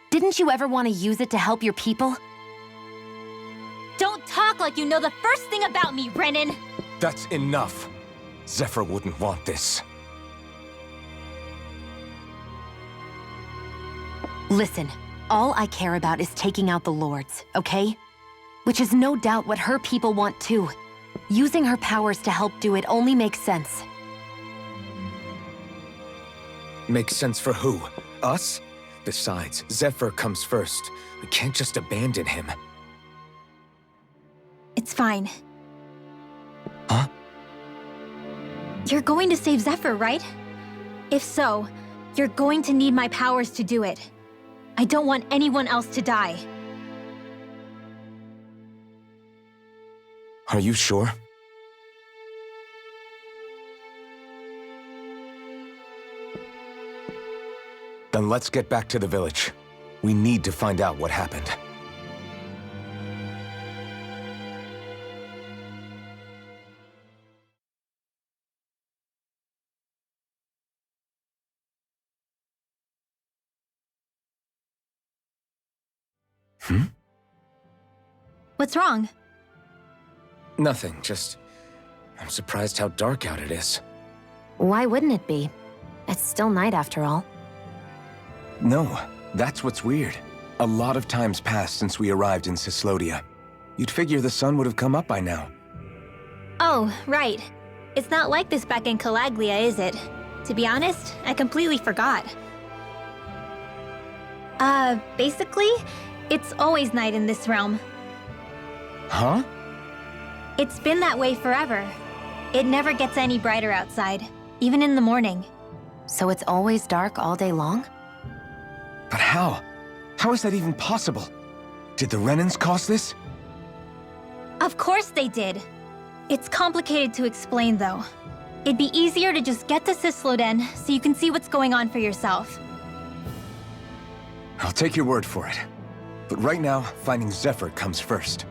Didn't you ever want to use it to help your people? Don't talk like you know the first thing about me, Renan! That's enough. Zephyr wouldn't want this. Listen, all I care about is taking out the Lords, okay? Which is no doubt what her people want too. Using her powers to help do it only makes sense. Makes sense for who? Us? Besides, Zephyr comes first. We can't just abandon him. It's fine. Huh? You're going to save Zephyr, right? If so, you're going to need my powers to do it. I don't want anyone else to die. Are you sure? Then let's get back to the village. We need to find out what happened. What's wrong? Nothing, just... I'm surprised how dark out it is. Why wouldn't it be? It's still night after all. No, that's what's weird. A lot of time's passed since we arrived in Cyslodia. You'd figure the sun would have come up by now. Oh, right. It's not like this back in Calaglia, is it? To be honest, I completely forgot. Basically, it's always night in this realm. Huh? It's been that way forever. It never gets any brighter outside, even in the morning. So it's always dark all day long? But how? How is that even possible? Did the Renans cause this? Of course they did. It's complicated to explain, though. It'd be easier to just get to Cysloden so you can see what's going on for yourself. I'll take your word for it. But right now, finding Zephyr comes first.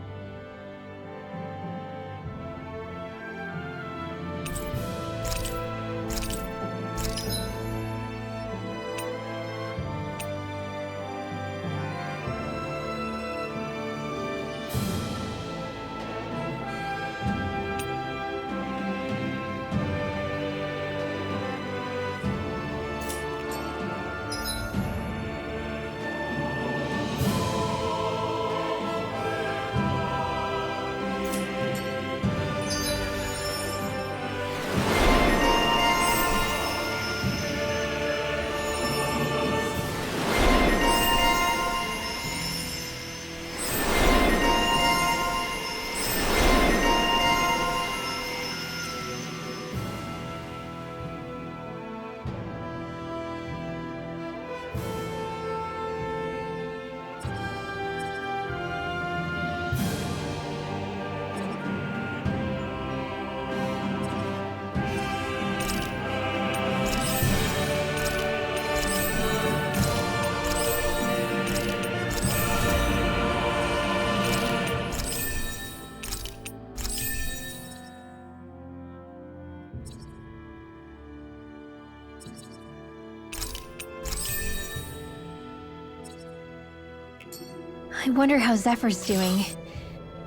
I wonder how Zephyr's doing.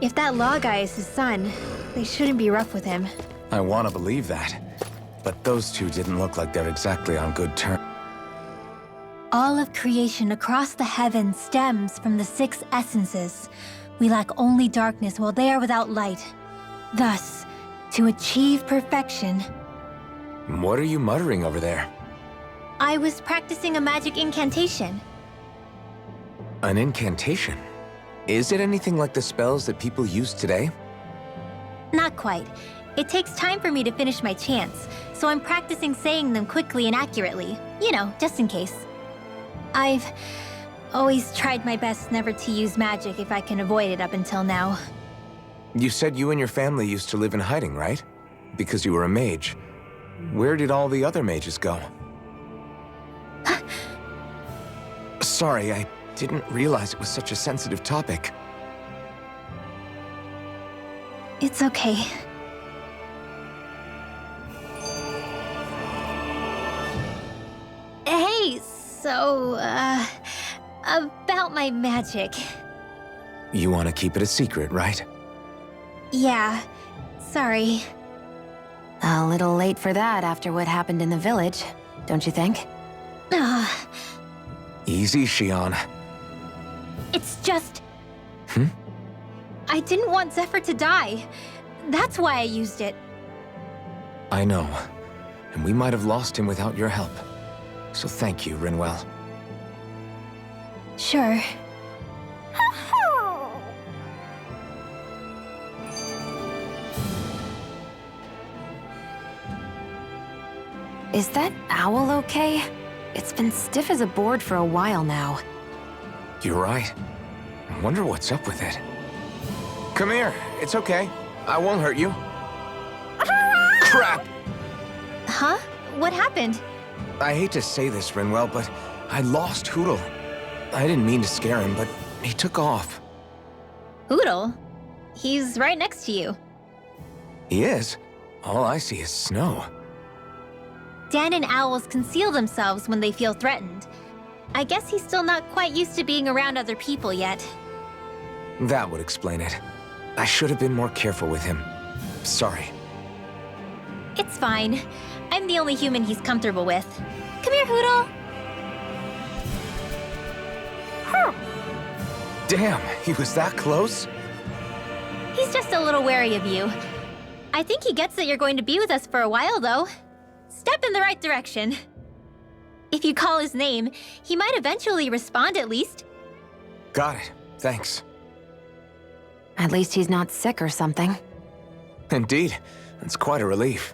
If that law guy is his son, they shouldn't be rough with him. I want to believe that. But those two didn't look like they're exactly on good terms. All of creation across the heavens stems from the 6 essences. We lack only darkness while they are without light. Thus, to achieve perfection... What are you muttering over there? I was practicing a magic incantation. An incantation? Is it anything like the spells that people use today? Not quite. It takes time for me to finish my chants, so I'm practicing saying them quickly and accurately. You know, just in case. I've always tried my best never to use magic if I can avoid it up until now. You said you and your family used to live in hiding, right? Because you were a mage. Where did all the other mages go? Sorry, I didn't realize it was such a sensitive topic. It's okay. Hey, so, about my magic. You want to keep it a secret, right? Yeah, sorry. A little late for that after what happened in the village, don't you think? Easy, Shion. It's just... I didn't want Zephyr to die. That's why I used it. I know. And we might have lost him without your help. So thank you, Rinwell. Sure. Is that owl okay? It's been stiff as a board for a while now. You're right. I wonder what's up with it. Come here. It's okay. I won't hurt you. Crap! Huh? What happened? I hate to say this, Rinwell, but I lost Hootle. I didn't mean to scare him, but he took off. Hootle? He's right next to you. He is? All I see is snow. Dan and owls conceal themselves when they feel threatened. I guess he's still not quite used to being around other people yet. That would explain it. I should have been more careful with him. Sorry. It's fine. I'm the only human he's comfortable with. Come here, Hoodle. Damn, he was that close? He's just a little wary of you. I think he gets that you're going to be with us for a while, though. Step in the right direction. If you call his name, he might eventually respond at least. Got it. Thanks. At least he's not sick or something. Indeed. That's quite a relief.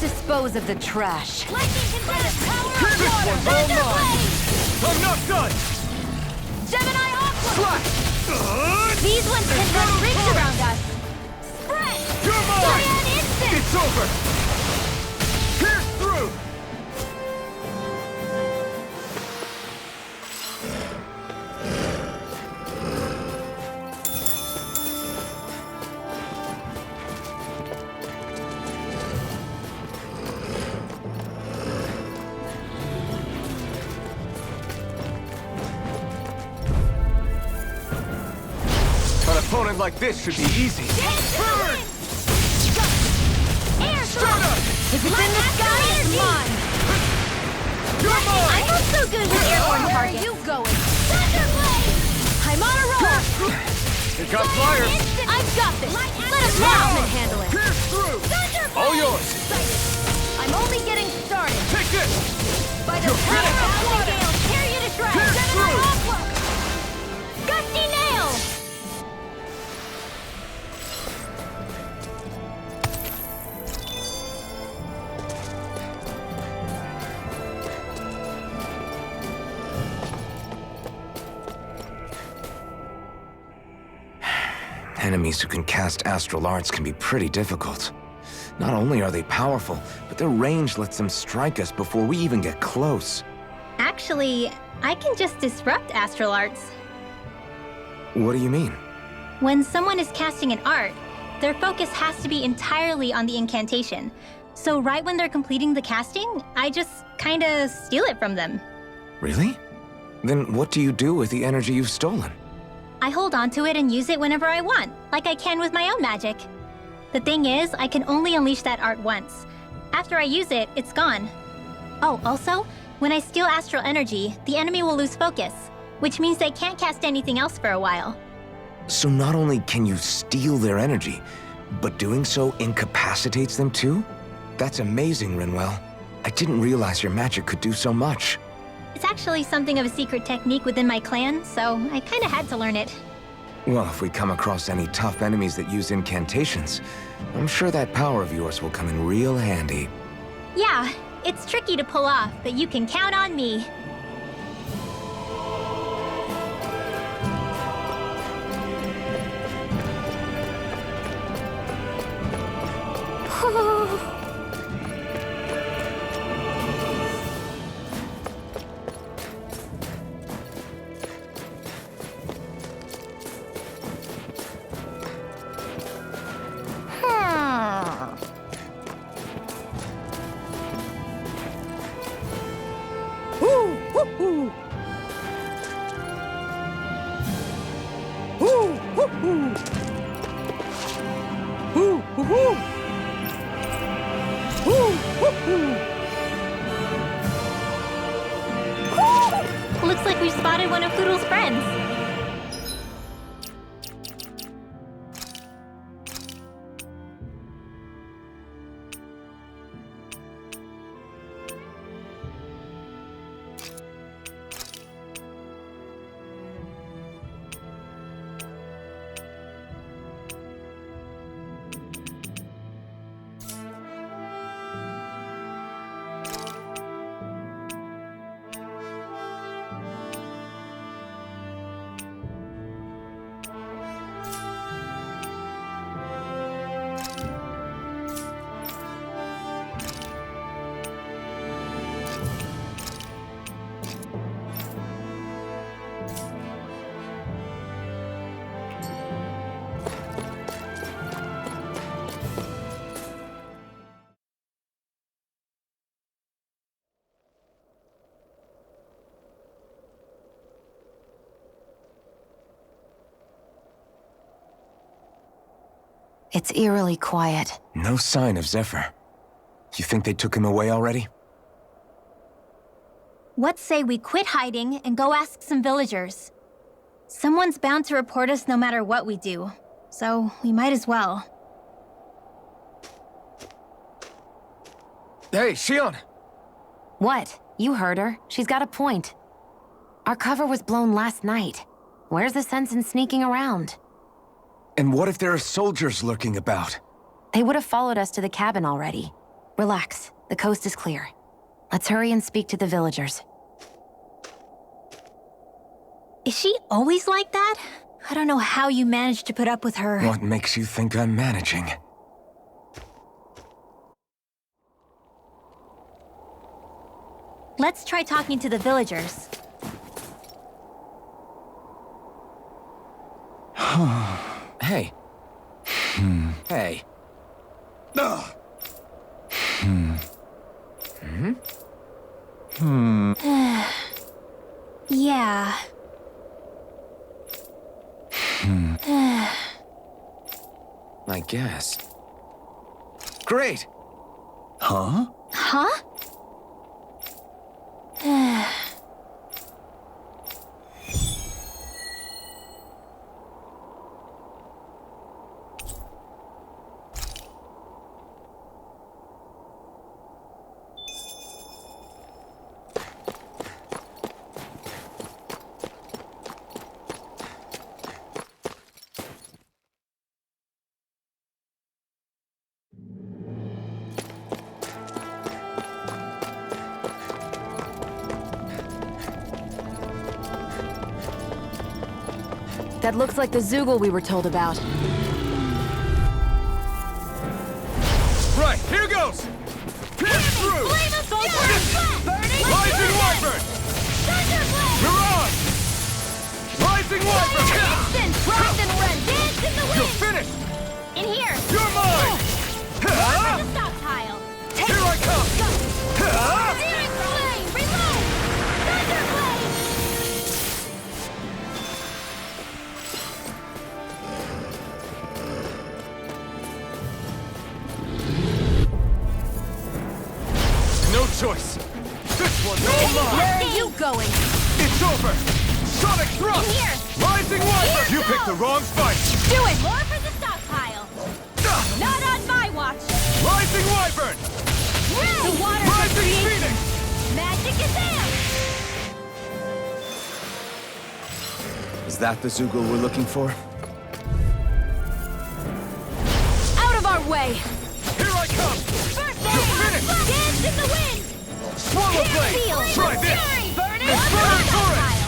Dispose of the trash. Lightning can bring us power of This water! one's all Thunder mine! Blade! I'm not done! Gemini Aqua! Slash! These ones can run rings around us. Spread! You're mine! Duran Instant! It's over! Pierce through! An opponent like this should be easy. Burn! Air Strata! If it's in the sky, it's mine! You're mine! I'm not so good with airborne Where are targets. you going? Thunder Blade! I'm on a roll! It got fire! I've got this! Let a Mothman handle it! Pierce through! Thunder Blade! All yours! I'm only getting started! Take this! By the You're power finished! of water! Gales, tear you to shreds! Pierce Gemini through! Aqua! Gusty Nail! Enemies who can cast astral arts can be pretty difficult. Not only are they powerful, but their range lets them strike us before we even get close. Actually, I can just disrupt astral arts. What do you mean? When someone is casting an art, their focus has to be entirely on the incantation. So right when they're completing the casting, I just kinda steal it from them. Really? Then what do you do with the energy you've stolen? I hold onto it and use it whenever I want, like I can with my own magic. The thing is, I can only unleash that art once. After I use it, it's gone. Oh, also, when I steal astral energy, the enemy will lose focus, which means they can't cast anything else for a while. So not only can you steal their energy, but doing so incapacitates them too? That's amazing, Rinwell. I didn't realize your magic could do so much. It's actually something of a secret technique within my clan, so I kinda had to learn it. Well, if we come across any tough enemies that use incantations, I'm sure that power of yours will come in real handy. Yeah, it's tricky to pull off, but you can count on me. Looks like we've spotted one of Poodle's friends. It's eerily quiet. No sign of Zephyr. You think they took him away already? What say we quit hiding and go ask some villagers? Someone's bound to report us no matter what we do, so we might as well. Hey, Shion! What? You heard her. She's got a point. Our cover was blown last night. Where's the sense in sneaking around? And what if there are soldiers lurking about? They would have followed us to the cabin already. Relax. The coast is clear. Let's hurry and speak to the villagers. Is she always like that? I don't know how you managed to put up with her. What makes you think I'm managing? Let's try talking to the villagers. Hey. Hey. Yeah. I guess. Great! Huh? That looks like the Zoogle we were told about. Right, here goes! Pierce through! Flame of Fury! Burning Rising Fury! Wyvern! Thunderblade! Duran! Rising Wyvern! Instant! Rise and run! Dance in the You're wind! finished! In here! You're mine! More for the stockpile! Take Here I come! Go! Searing Flame! Reload! Thunderblade! No choice! This one's all mine! Where are you going? It's over! Sonic Thrust! In here! Rising Wyvern! Here You picked the goes! wrong fight! Do it! More for the stockpile! Not on my watch! Rising Wyvern! The waters of Rising creation! Phoenix! Magic is there! Is that the Zoogle we're looking for? Out of our way! Here I come! First You're finished! Dance in the wind! Swallow Blade! Feel! Try this! Fury! Burning It's burning Torrent!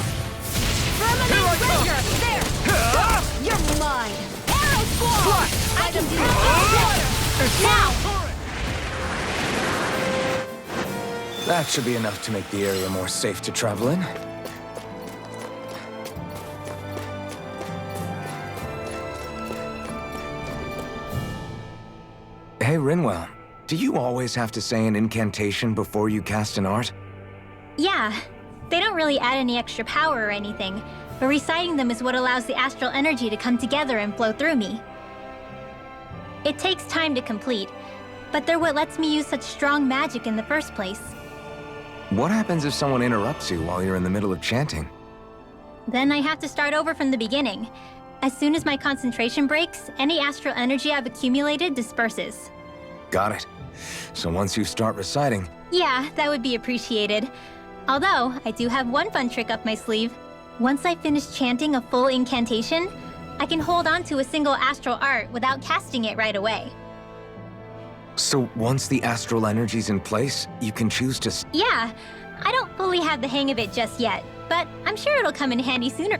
Firmament Here I come! Ranger! There! Ah! You're mine! Arrow Squall! Flash! I can do water! It's Now! That should be enough to make the area more safe to travel in. Hey, Rinwell, do you always have to say an incantation before you cast an art? Yeah, they don't really add any extra power or anything, but reciting them is what allows the astral energy to come together and flow through me. It takes time to complete, but they're what lets me use such strong magic in the first place. What happens if someone interrupts you while you're in the middle of chanting? Then I have to start over from the beginning. As soon as my concentration breaks, any astral energy I've accumulated disperses. Got it. So once you start reciting, Yeah, that would be appreciated. Although, I do have one fun trick up my sleeve. Once I finish chanting a full incantation, I can hold on to a single astral art without casting it right away. so once the astral energy's in place, you can choose to... Yeah, I don't fully have the hang of it just yet, but I'm sure it'll come in handy sooner.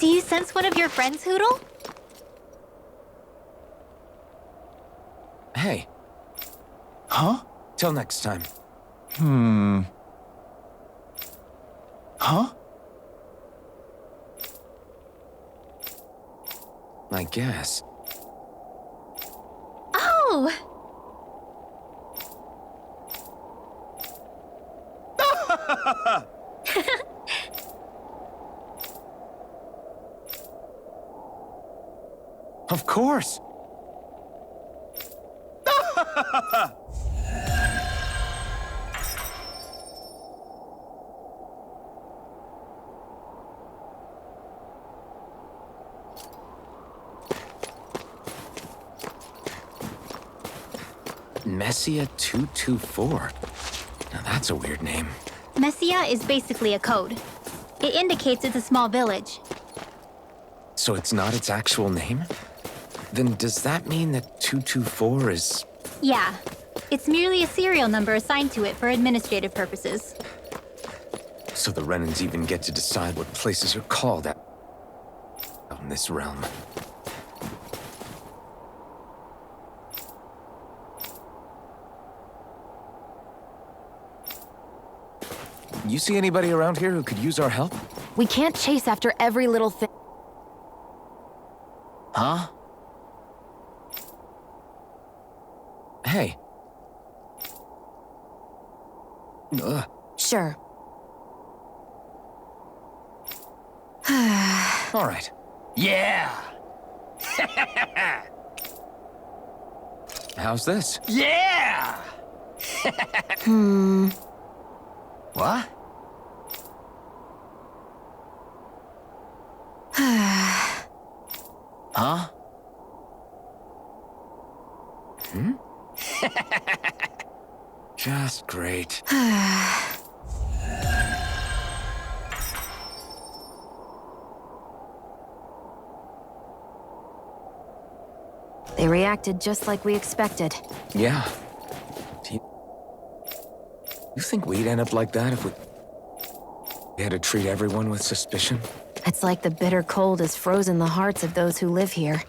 Do you sense one of your friends, Hoodle? Hey. Huh? Till next time. Huh? I guess. Oh! Of course! Messia 224. Now that's a weird name. Messia is basically a code. It indicates it's a small village. So it's not its actual name? Then does that mean that 224 is... Yeah, it's merely a serial number assigned to it for administrative purposes. So the Renans even get to decide what places are called out in this realm. You see anybody around here who could use our help? We can't chase after every little thing. Huh? Hey. Sure. All right. Yeah! How's this? Yeah! What? Huh? just great. They reacted just like we expected. Yeah. Do you think we'd end up like that if we had to treat everyone with suspicion? It's like the bitter cold has frozen the hearts of those who live here.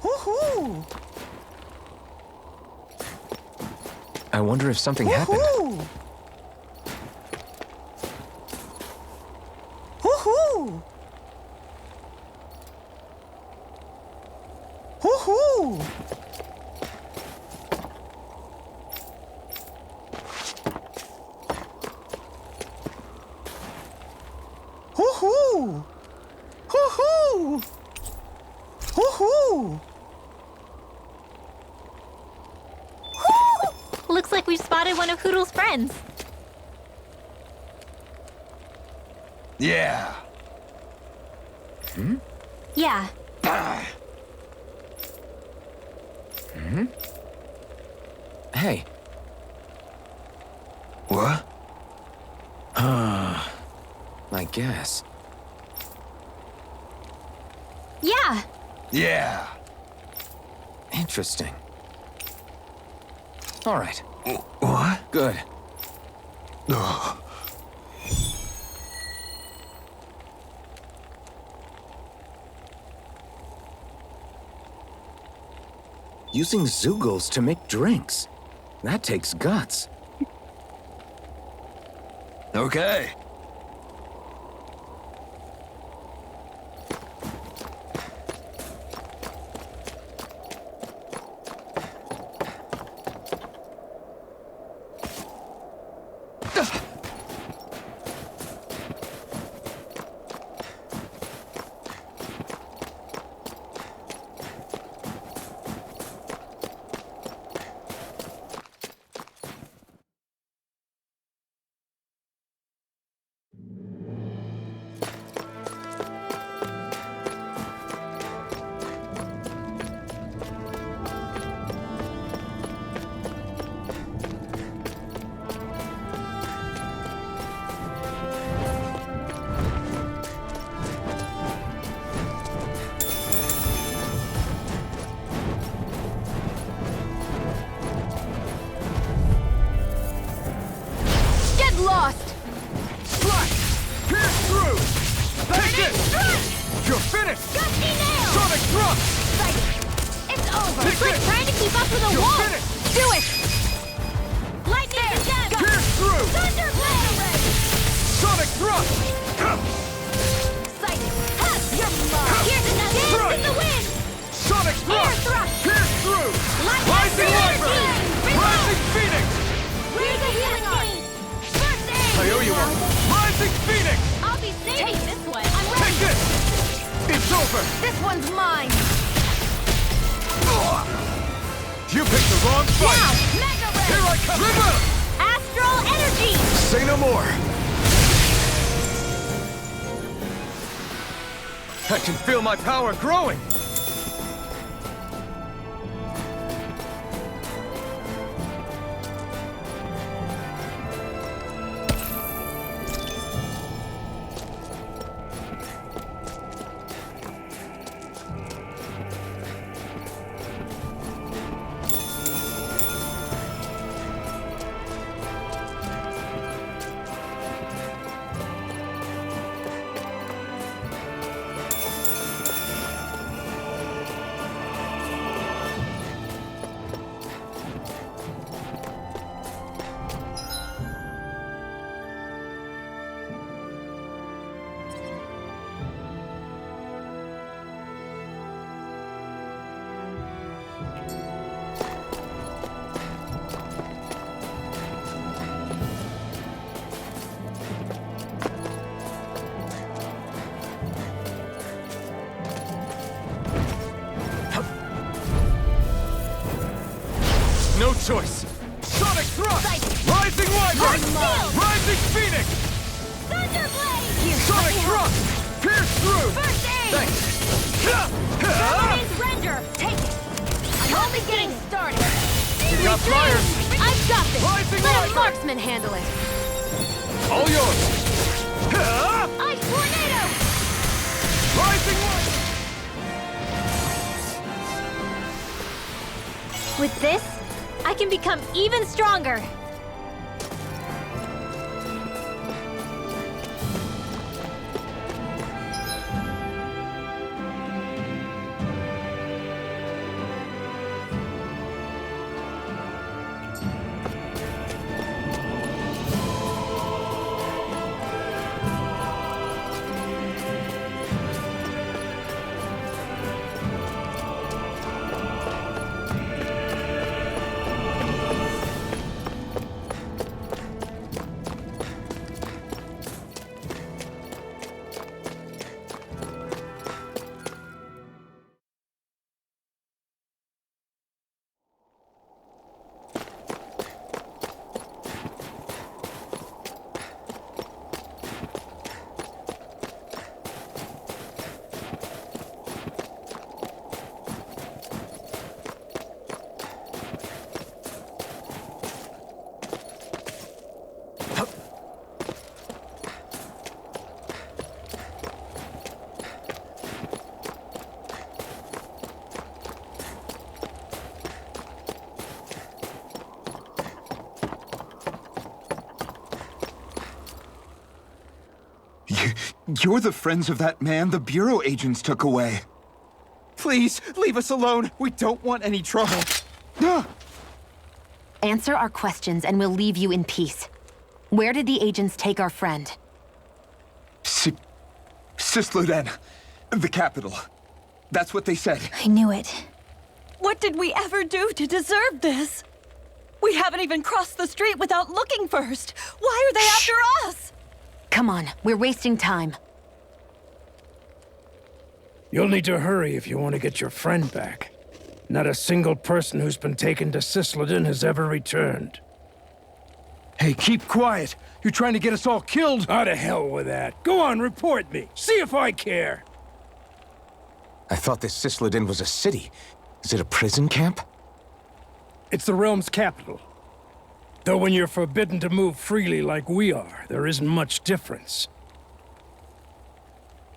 Woohoo! I wonder if something happened. Woohoo! Woohoo! Woohoo! Woohoo! Woohoo! Looks like we've spotted one of Hoodle's friends. Yeah. Yeah. Hey, What? I guess. Yeah. Yeah. Interesting. All right, What? good. Using Zoogles to make drinks. That takes guts. Okay. Get lost! Pierce through! Take it! You're finished! Gusty nail! Sonic thrust! It's over! Take It's like it! trying to keep up with a You're wall. finished! Do it! Lightning condemned! Pierce through! Thunderblade! Sonic thrust! Sight! You're mine! Here's another dance in the wind! Sonic Air thrust! thrust! Pierce through! Lightning Rising Viper! energy! Rising Phoenix! Where's the healing art? First aid! I owe you one! Rising Phoenix! I'll be saving this one! I'm ready! Take this! It's over! This one's mine! You picked the wrong fight! Now, Mega Ray! Here I come! River! Astral energy! Say no more! I can feel my power growing! choice. Sonic Thrust! Sighted. Rising Wyvern! Shield. Rising Phoenix! Thunderblade! Here, Sonic let me help. Thrust! Pierce through! First aid! Thanks! Dominance render! Take it! I'm only getting started! You got flyers! I've got this! Rising Let a Wyvern! marksman handle it! All yours! Ice tornado! Rising Wyvern! With this, I can become even stronger. You're the friends of that man the Bureau agents took away. Please, leave us alone. We don't want any trouble. Answer our questions and we'll leave you in peace. Where did the agents take our friend? Sisluden, the capital. That's what they said. I knew it. What did we ever do to deserve this? We haven't even crossed the street without looking first. Why are they after us? Come on, we're wasting time. You'll need to hurry if you want to get your friend back. Not a single person who's been taken to Sisleden has ever returned. Hey, keep quiet. You're trying to get us all killed? Out of hell with that. Go on, report me. See if I care. I thought this Sisleden was a city. Is it a prison camp? It's the realm's capital. Though when you're forbidden to move freely like we are, there isn't much difference.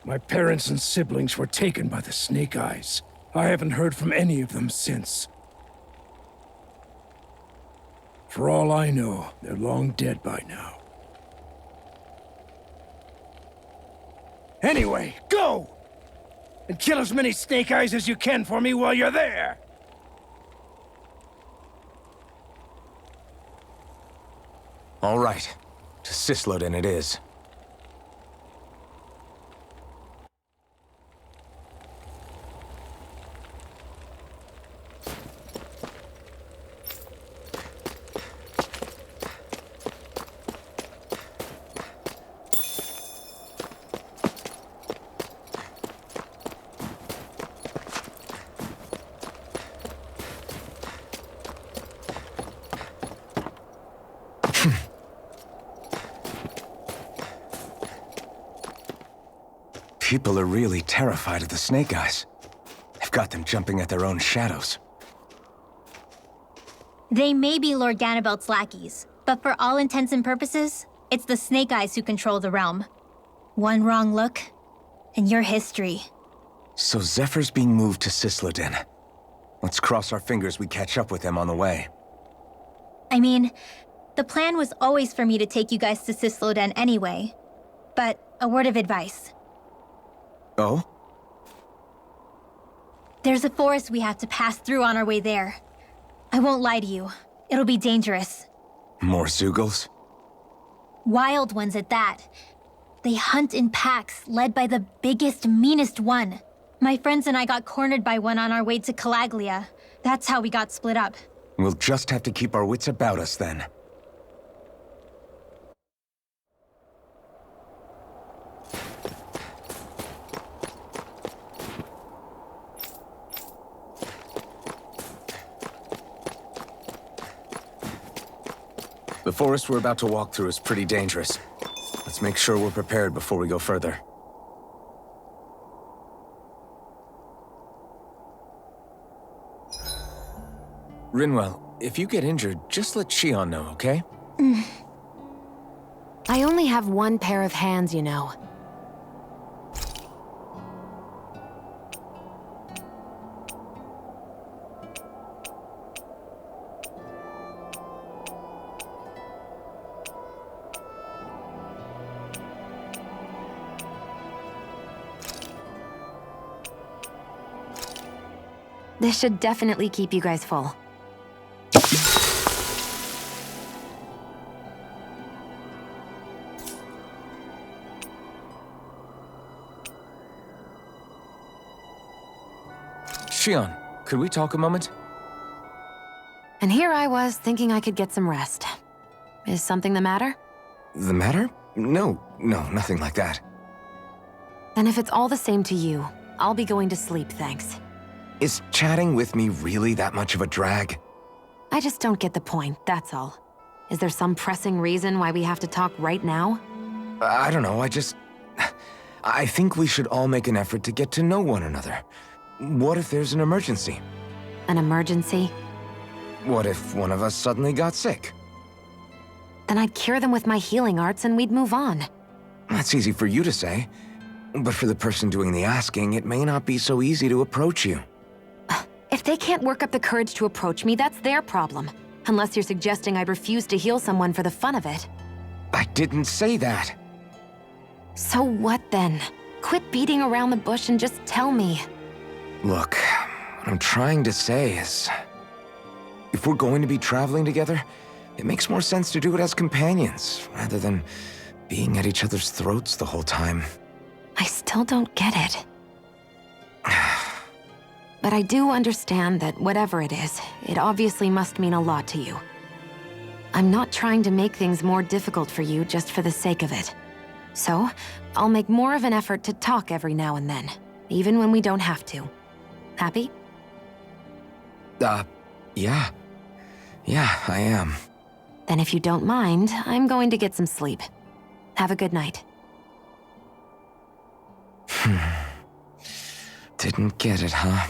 My parents and siblings were taken by the Snake Eyes. I haven't heard from any of them since. For all I know, they're long dead by now. Anyway, go! And kill as many Snake Eyes as you can for me while you're there! All right. To Sisleden it is. People are really terrified of the Snake Eyes. They've got them jumping at their own shadows. They may be Lord Ganabelt's lackeys, but for all intents and purposes, it's the Snake Eyes who control the realm. One wrong look, and your history. So Zephyr's being moved to Sisleden. Let's cross our fingers we catch up with him on the way. I mean, the plan was always for me to take you guys to Sisleden anyway. But a word of advice. Oh? There's a forest we have to pass through on our way there. I won't lie to you. It'll be dangerous. More Zeugles? Wild ones at that. They hunt in packs, led by the biggest, meanest one. My friends and I got cornered by one on our way to Calaglia. That's how we got split up. We'll just have to keep our wits about us then. The forest we're about to walk through is pretty dangerous. Let's make sure we're prepared before we go further. Rinwell, if you get injured, just let Shion know, okay? I only have one pair of hands, you know. This should definitely keep you guys full. Shion, could we talk a moment? And here I was, thinking I could get some rest. Is something the matter? The matter? No, nothing like that. Then if it's all the same to you, I'll be going to sleep, thanks. Is chatting with me really that much of a drag? I just don't get the point, that's all. Is there some pressing reason why we have to talk right now? I don't know, I think we should all make an effort to get to know one another. What if there's an emergency? An emergency? What if one of us suddenly got sick? Then I'd cure them with my healing arts and we'd move on. That's easy for you to say. But for the person doing the asking, it may not be so easy to approach you. If they can't work up the courage to approach me, that's their problem. Unless you're suggesting I'd refuse to heal someone for the fun of it. I didn't say that. So what then? Quit beating around the bush and just tell me. Look, what I'm trying to say is... if we're going to be traveling together, it makes more sense to do it as companions, rather than being at each other's throats the whole time. I still don't get it. But I do understand that whatever it is, it obviously must mean a lot to you. I'm not trying to make things more difficult for you just for the sake of it. So, I'll make more of an effort to talk every now and then, even when we don't have to. Happy? Yeah. Yeah, I am. Then if you don't mind, I'm going to get some sleep. Have a good night. Didn't get it, huh?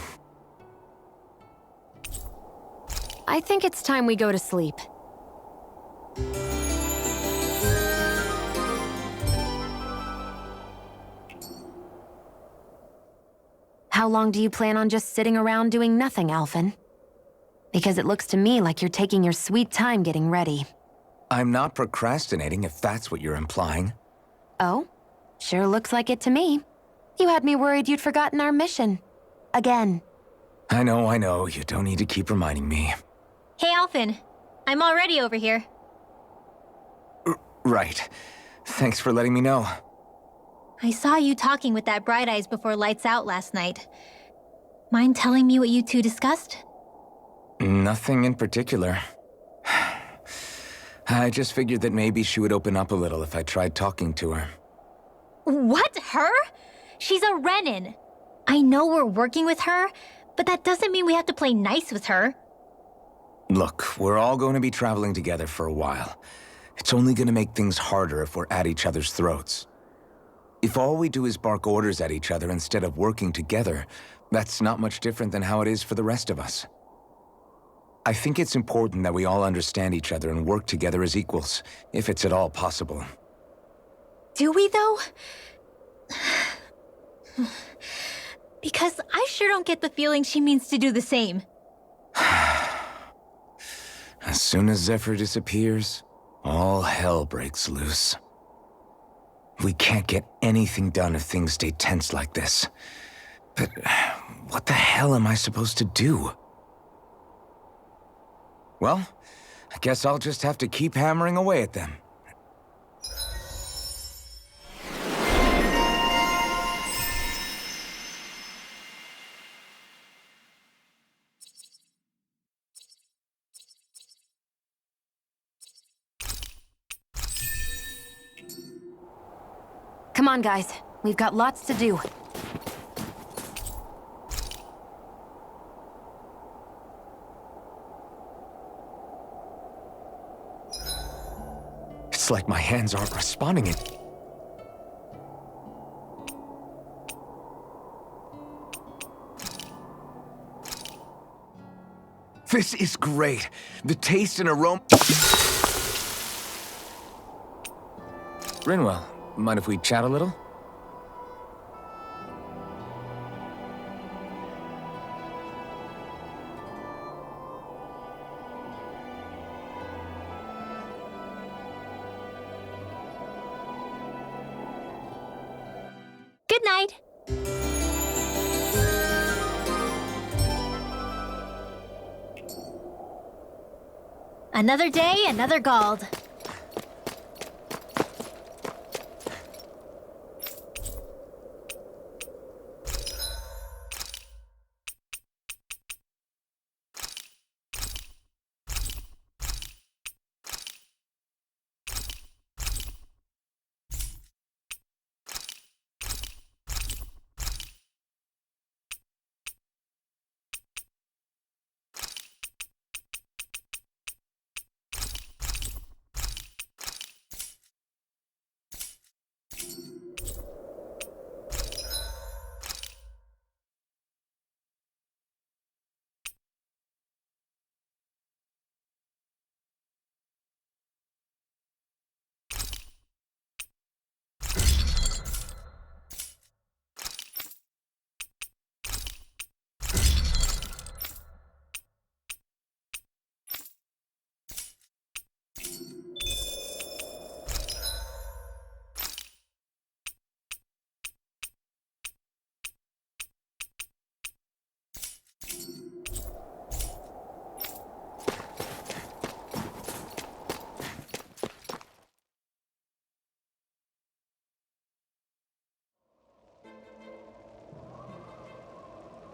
I think it's time we go to sleep. How long do you plan on just sitting around doing nothing, Alphen? Because it looks to me like you're taking your sweet time getting ready. I'm not procrastinating, if that's what you're implying. Oh? Sure looks like it to me. You had me worried you'd forgotten our mission. Again. I know. You don't need to keep reminding me. Hey, Alphen. I'm already over here. Right. Thanks for letting me know. I saw you talking with that Bright Eyes before lights out last night. Mind telling me what you two discussed? Nothing in particular. I just figured that maybe she would open up a little if I tried talking to her. What? Her? She's a Renin. I know we're working with her, but that doesn't mean we have to play nice with her. Look, we're all going to be traveling together for a while. It's only going to make things harder if we're at each other's throats. If all we do is bark orders at each other instead of working together, that's not much different than how it is for the rest of us. I think it's important that we all understand each other and work together as equals, if it's at all possible. Do we, though? Because I sure don't get the feeling she means to do the same. As soon as Zephyr disappears, all hell breaks loose. We can't get anything done if things stay tense like this. But what the hell am I supposed to do? Well, I guess I'll just have to keep hammering away at them. Come on, guys. We've got lots to do. It's like my hands aren't responding it. This is great. The taste and aroma... Rinwell, mind if we chat a little? Good night. Another day, another Gald.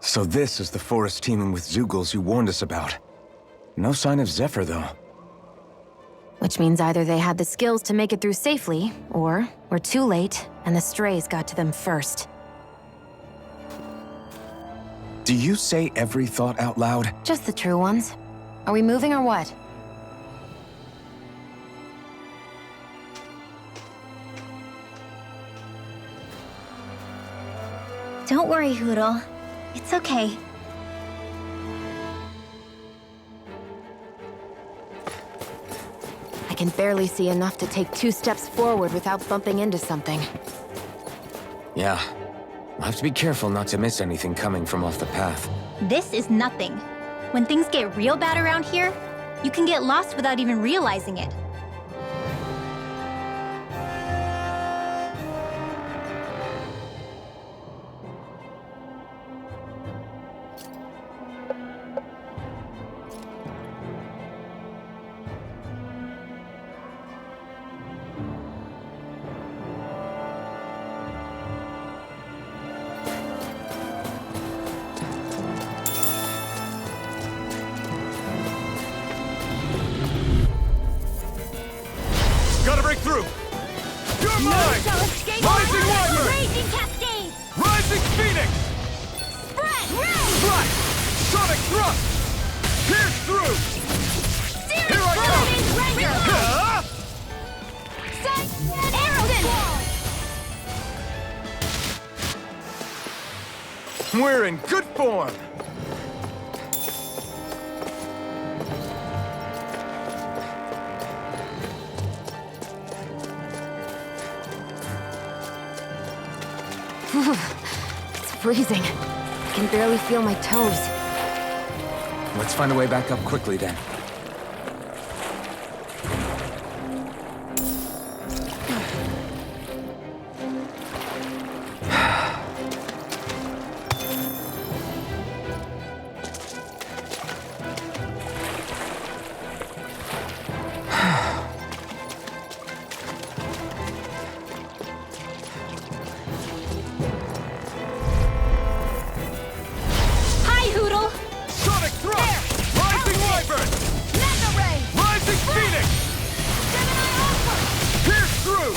So this is the forest teeming with Zeugles you warned us about. No sign of Zephyr, though. Which means either they had the skills to make it through safely, or we're too late, and the strays got to them first. Do you say every thought out loud? Just the true ones. Are we moving or what? Don't worry, Hoodle. It's okay. I can barely see enough to take 2 steps forward without bumping into something. Yeah. I'll have to be careful not to miss anything coming from off the path. This is nothing. When things get real bad around here, you can get lost without even realizing it. Gotta break through! You're mine! Rising Wyvern! Raging Cascades! Rising Phoenix! Spread! Red! Strike! Sonic Thrust! Pierce through! Searing Here I come! Render! Huh? Sun! Arrow! We're in good form! It's freezing. I can barely feel my toes. Let's find a way back up quickly, then. Hi, Hoodle! Sonic Thrust! Rising Wyvern! Mega Ray! Rising Phoenix! Gemini Alpha! Pierce through!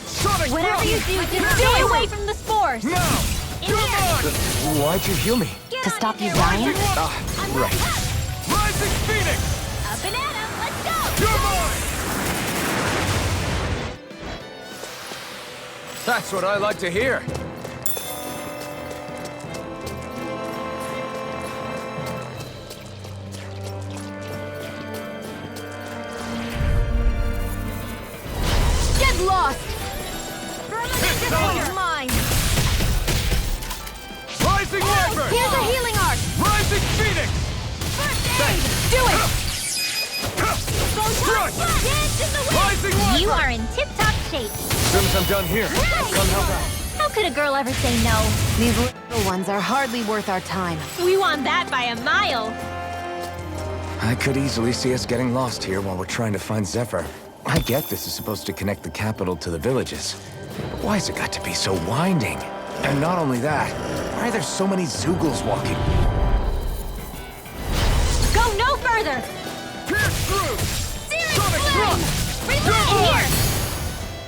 Sonic Whatever Thrust! you do, just stay away from the spores! Now! In You're here. mine! Why'd you heal me? To stop you dying? Right. Rising Phoenix! Up and at 'em! Let's go! You're mine! That's what I like to hear. Get lost! This one's mine. Rising Wyvern! Here's a healing arc! Rising Phoenix! First aid. Do it! Photon dance in the wind. Rising Wyvern! You are in tip-top shape. As soon as I'm done here, come help out. How could a girl ever say no? These little ones are hardly worth our time. We won that by a mile. I could easily see us getting lost here while we're trying to find Zephyr. I get this is supposed to connect the capital to the villages. But why's it got to be so winding? And not only that, why are there so many Zoogles walking? Go no further! Pierce through! Sonic Flame! Reload here!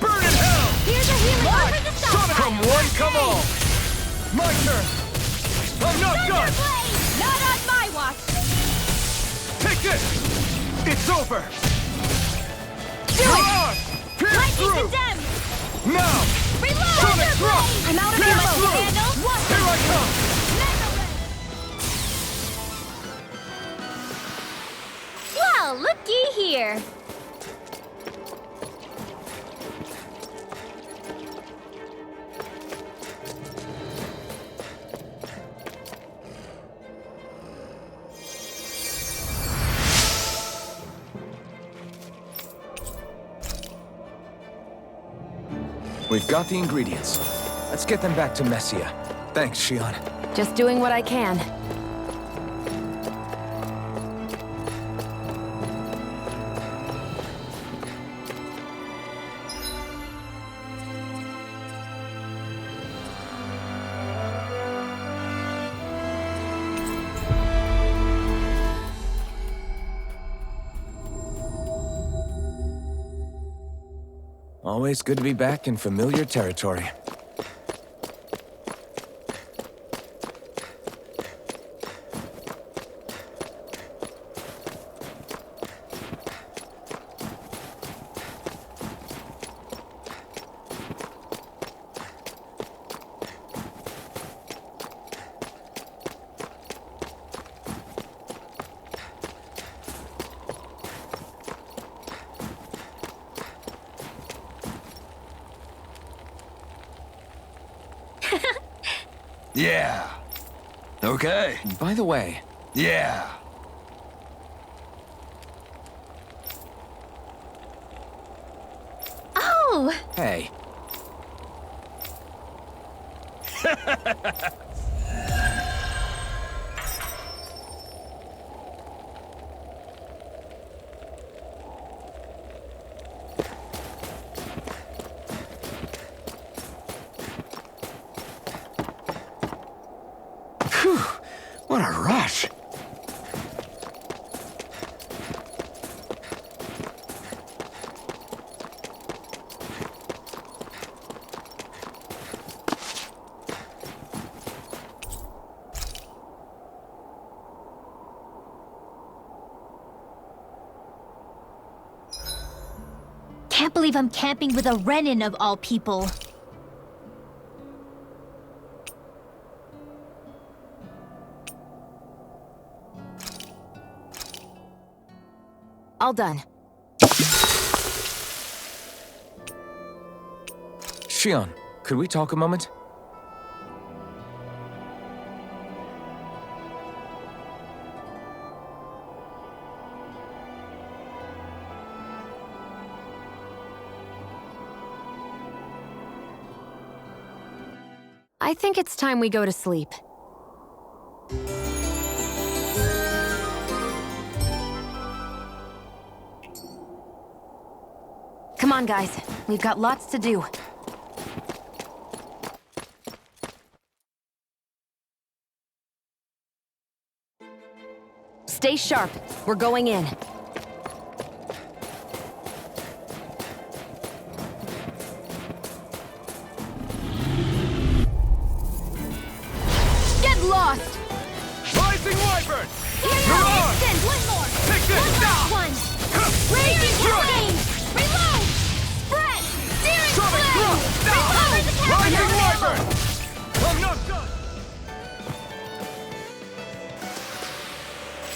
Burn in hell! Here's a healing arc! Over the stop! Come one, come all! My turn! I'm not done! Not on my watch. Take this! It's over! Do it. On! Pierce Lightning through! condemned. Now! Reload. Sonic thrust! I'm out of Pierce ammo. through! Handle. Here I come! Well, looky here. We've got the ingredients. Let's get them back to Messia. Thanks, Shion. Just doing what I can. Always good to be back in familiar territory. Yeah. Okay. By the way, Yeah. Oh! hey, phew, what a rush. Can't believe I'm camping with a Renin of all people. All done. Shion, could we talk a moment? I think it's time we go to sleep. Come on, guys. We've got lots to do. Stay sharp. We're going in. Get lost! Rising Wyvern! You're on. One more. Take this! One last one. Raging flame. Reload. Spread. Searing Sonic flame. thrust. Reload.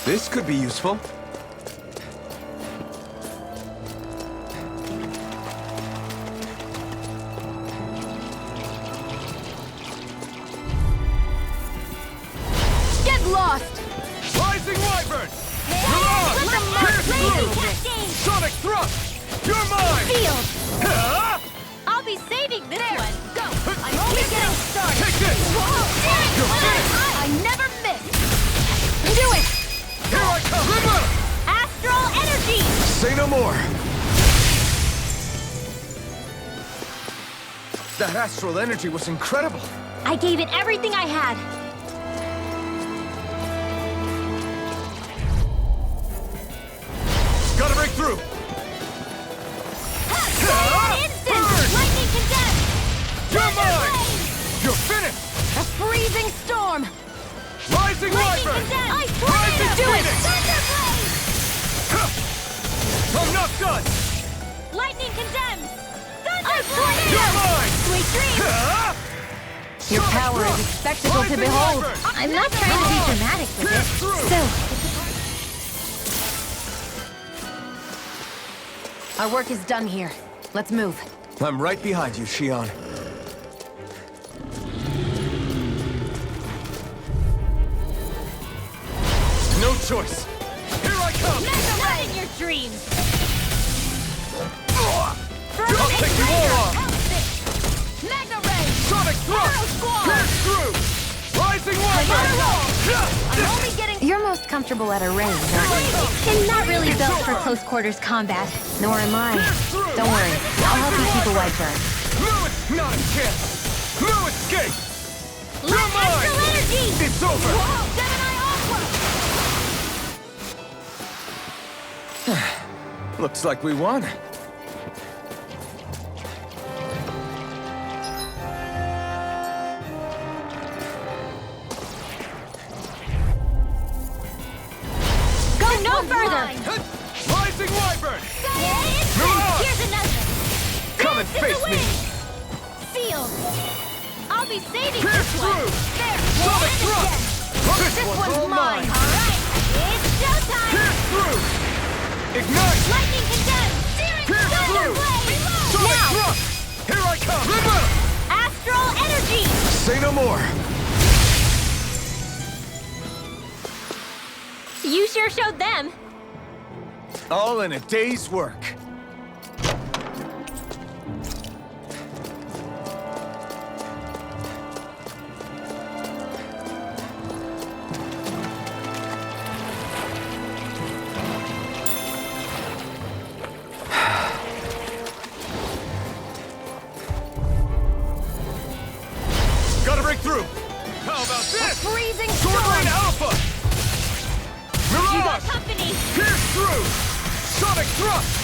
This could be useful. Get lost! Rising Wyvern! Sonic thrust! You're mine! Field! Huh? I'll be saving this one! Go! I'm only getting started! Take this! I never miss! Do it! Here I come! Astral energy! Say no more. That astral energy was incredible. I gave it everything I had. Gotta break through! Instant! Lightning condemned! You're mine! You're finished! A freezing storm! Rising Lightning Wyvern! condemned! I Rising Do it! Thunderblade! I'm not done! Lightning condemned! You're mine! Sweet dreams! Huh? Your power is a spectacle to behold. I'm not trying to be dramatic with it. Still, Our work is done here. Let's move. I'm right behind you, Shion. No choice! Here I come! not in your dreams! I'll take you all on! Mega Ray! Sonic thrust! Pierce through! Rising Wyvern! I'm only getting... You're most comfortable at a range, aren't you? And not really built for close quarters combat. Nor am I. Don't worry. I'll help you keep a Wyvern. No, it's not a chance! No escape! You're Astral mine! energy! It's over! Looks like we won. Go no further! Rising Wyvern! Here's another! Come and face me! Field! I'll be saving Pierce this one! through! There! Sonic thrust! This one's all mine. Alright! It's showtime! Pierce through! Ignite! Lightning condemned! Pierce through! Sonic thrust! Here I come! Astral energy! Say no more. You sure showed them! All in a day's work. Gotta break through! How about this? Freezing Sword storm! Rain Alpha! You got Mirage! company! Pierce through! Sonic thrust!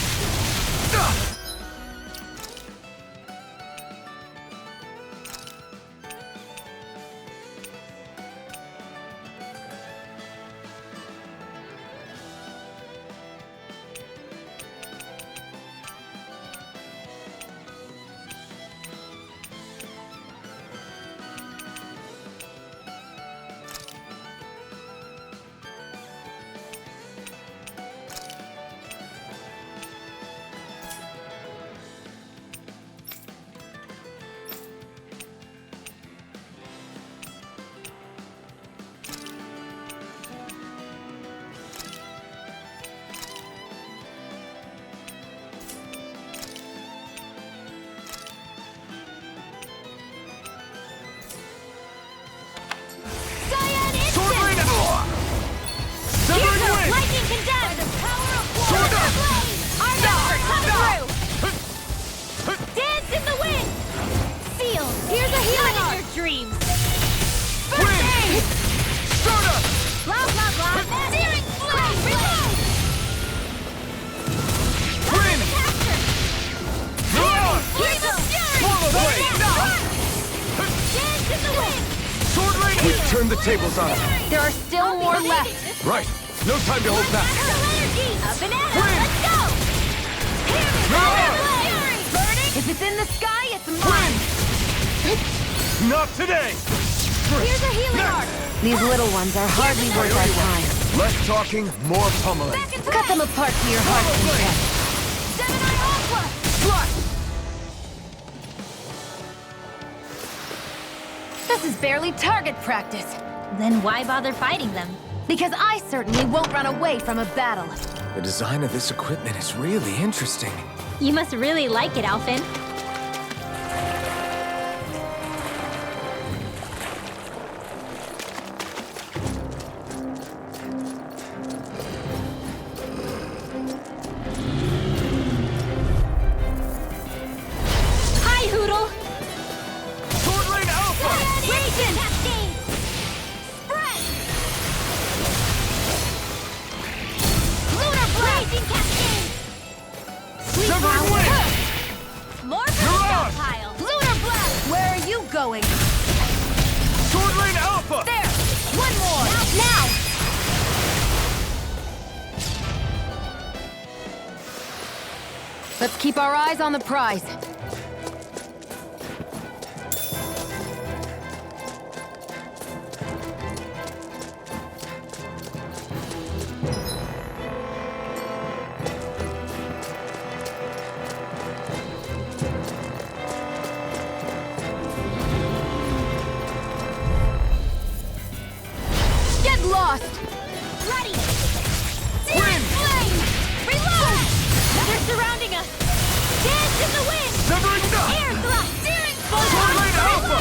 Lightning condemned! The power of water! Our numbers come through! Dance in the wind! Field! Here's a healing in your dreams! First aid! Soda! Blah blah blah! Searing flame! Reload! Wind! Capture! Mirage! Here's a fury! Swallow blade! Dance in the wind! Sword Rain! We've turned the tables on them. There are still more left. Right. No time to hold back. Astral energy! A banana! Wind! Let's go! Here's Mirage! fury! Burning! If it's in the sky, it's mine. Not today! Here's a healing arc! These little ones are hardly worth our time. Less talking, more pummeling. Cut them apart to your heart's content. Gemini Aqua! This is barely target practice. Then why bother fighting them? Because I certainly won't run away from a battle. The design of this equipment is really interesting. You must really like it, Alphen. Hi, Hoodle! Sword Lane Alpha! Raging! Cascade! Spread! Lunar Blast! Raging Cascade! Severing Wind! More Duran! pile! Lunar Blast! Where are you going? Sword Lane Alpha! There! One more! Now! Let's keep our eyes on the prize. Get lost! Ready! Wind! Flame! Reload! They're surrounding us! Dance in the wind! Severing Dust! Air thrust! Searing Sword Lane Alpha!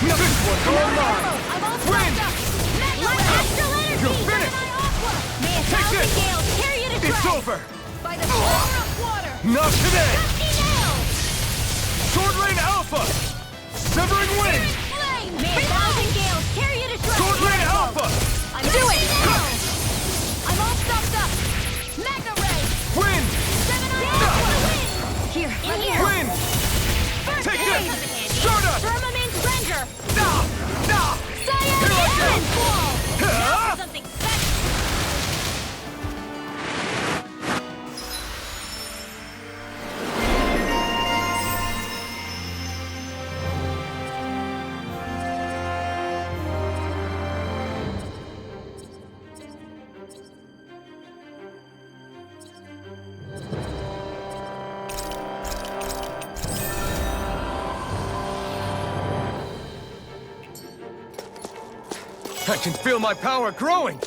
This one's all mine! I'm all Wind! stopped up! Mega Astral Energy! You're finished! Gemini Aqua! May a Take thousand this! gales carry you to It's strike! over! By the power of water! Not today! Dusty nail! Sword Lane Alpha! Severing Wind! Flame! May a thousand gales carry you to strike! Sword Lane Alpha! I'm doing it! I'm all stopped up! Mega Ray! Wind! Gemini Aqua! Wind! Here, In here! Wind! First Take aid! this! Stardust! Firmament Ranger! Nah! Nah! Cyan Here I go! Element Ball! Huh? Something special! I can feel my power growing!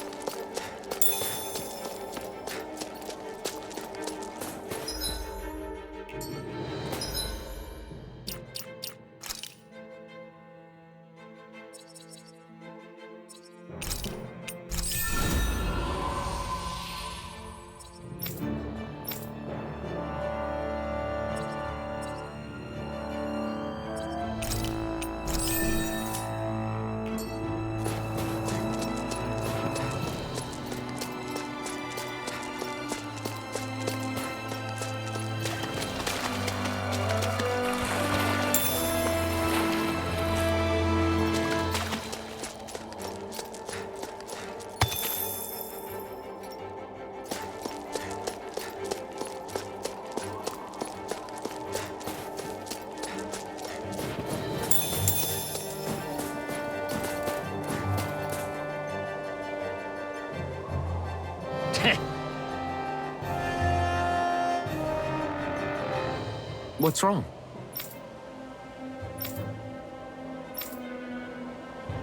What's wrong?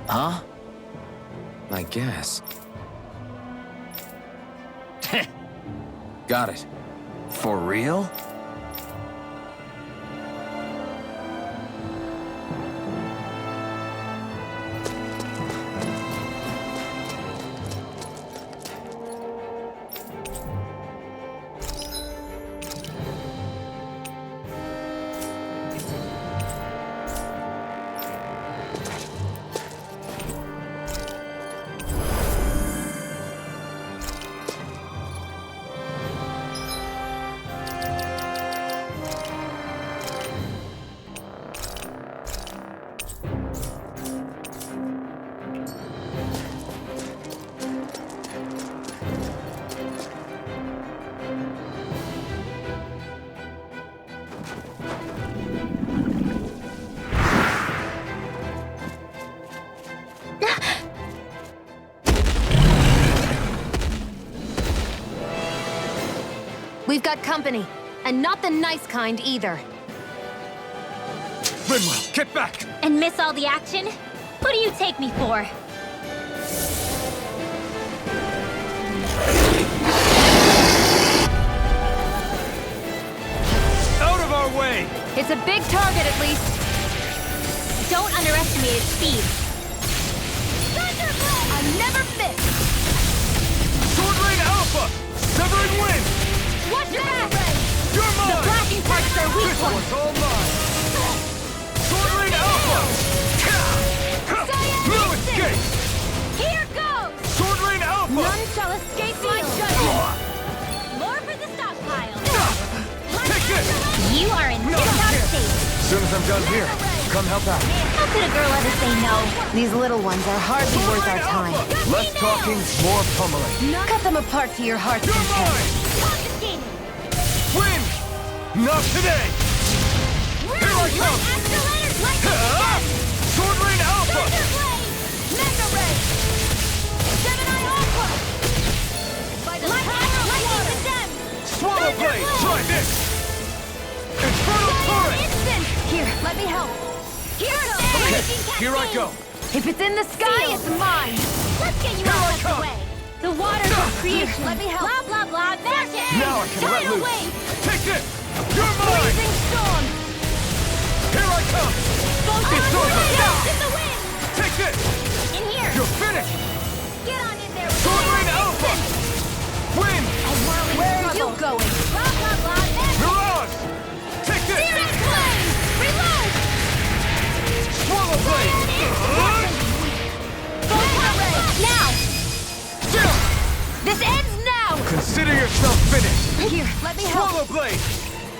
Huh? I guess. Got it. For real? We've got company, and not the nice kind either. Rinwell, get back! And miss all the action? Who do you take me for? Out of our way! It's a big target, at least. Don't underestimate its speed. Thunderblade! I never miss! Sword Rain Alpha! Severing Wind! Watch your back! You're The mine! flashing parts are weak This ones. one's all mine! Sword Rain Alpha! No escape! Here goes! Sword Rain Alpha! None shall escape my judgment! More for the stockpile! Take this! You are in No, tip-top you can't. shape. As soon as I'm done here, come help out. How could a girl ever say no? These little ones are hardly worth our time. Less talking, more pummeling. Cut them apart to your heart's You're content. mine! Confiscated! Win! Not today! Here I come! Sword Rain Alpha! Thunderblade! Mega Ray! Gemini Aqua! By the lightning condemned! Swallow Blade! Try this! Infernal Torrent! Instant! Here, let me help. Here it goes! Okay, Raging here I go! If it's in the sky, it's mine. Let's get you Here I out of the come. way! The waters of creation. Let me help. Blah, blah, blah. That's it. Now I can let Tidal loose! wave! Take this! You're mine! Blazing storm! Here I come! It's over Blast now! in the wind! Take this! In here! You're finished! Get on in there! with Sword me. Rain Alpha! Win! Where are you going? Blah, blah, blah. That's Mirage! Take this! Searing flame! Reload! Swallow Blade! Now. Chill! This ends now. Consider yourself finished. Here, let me help. Swallow Blade!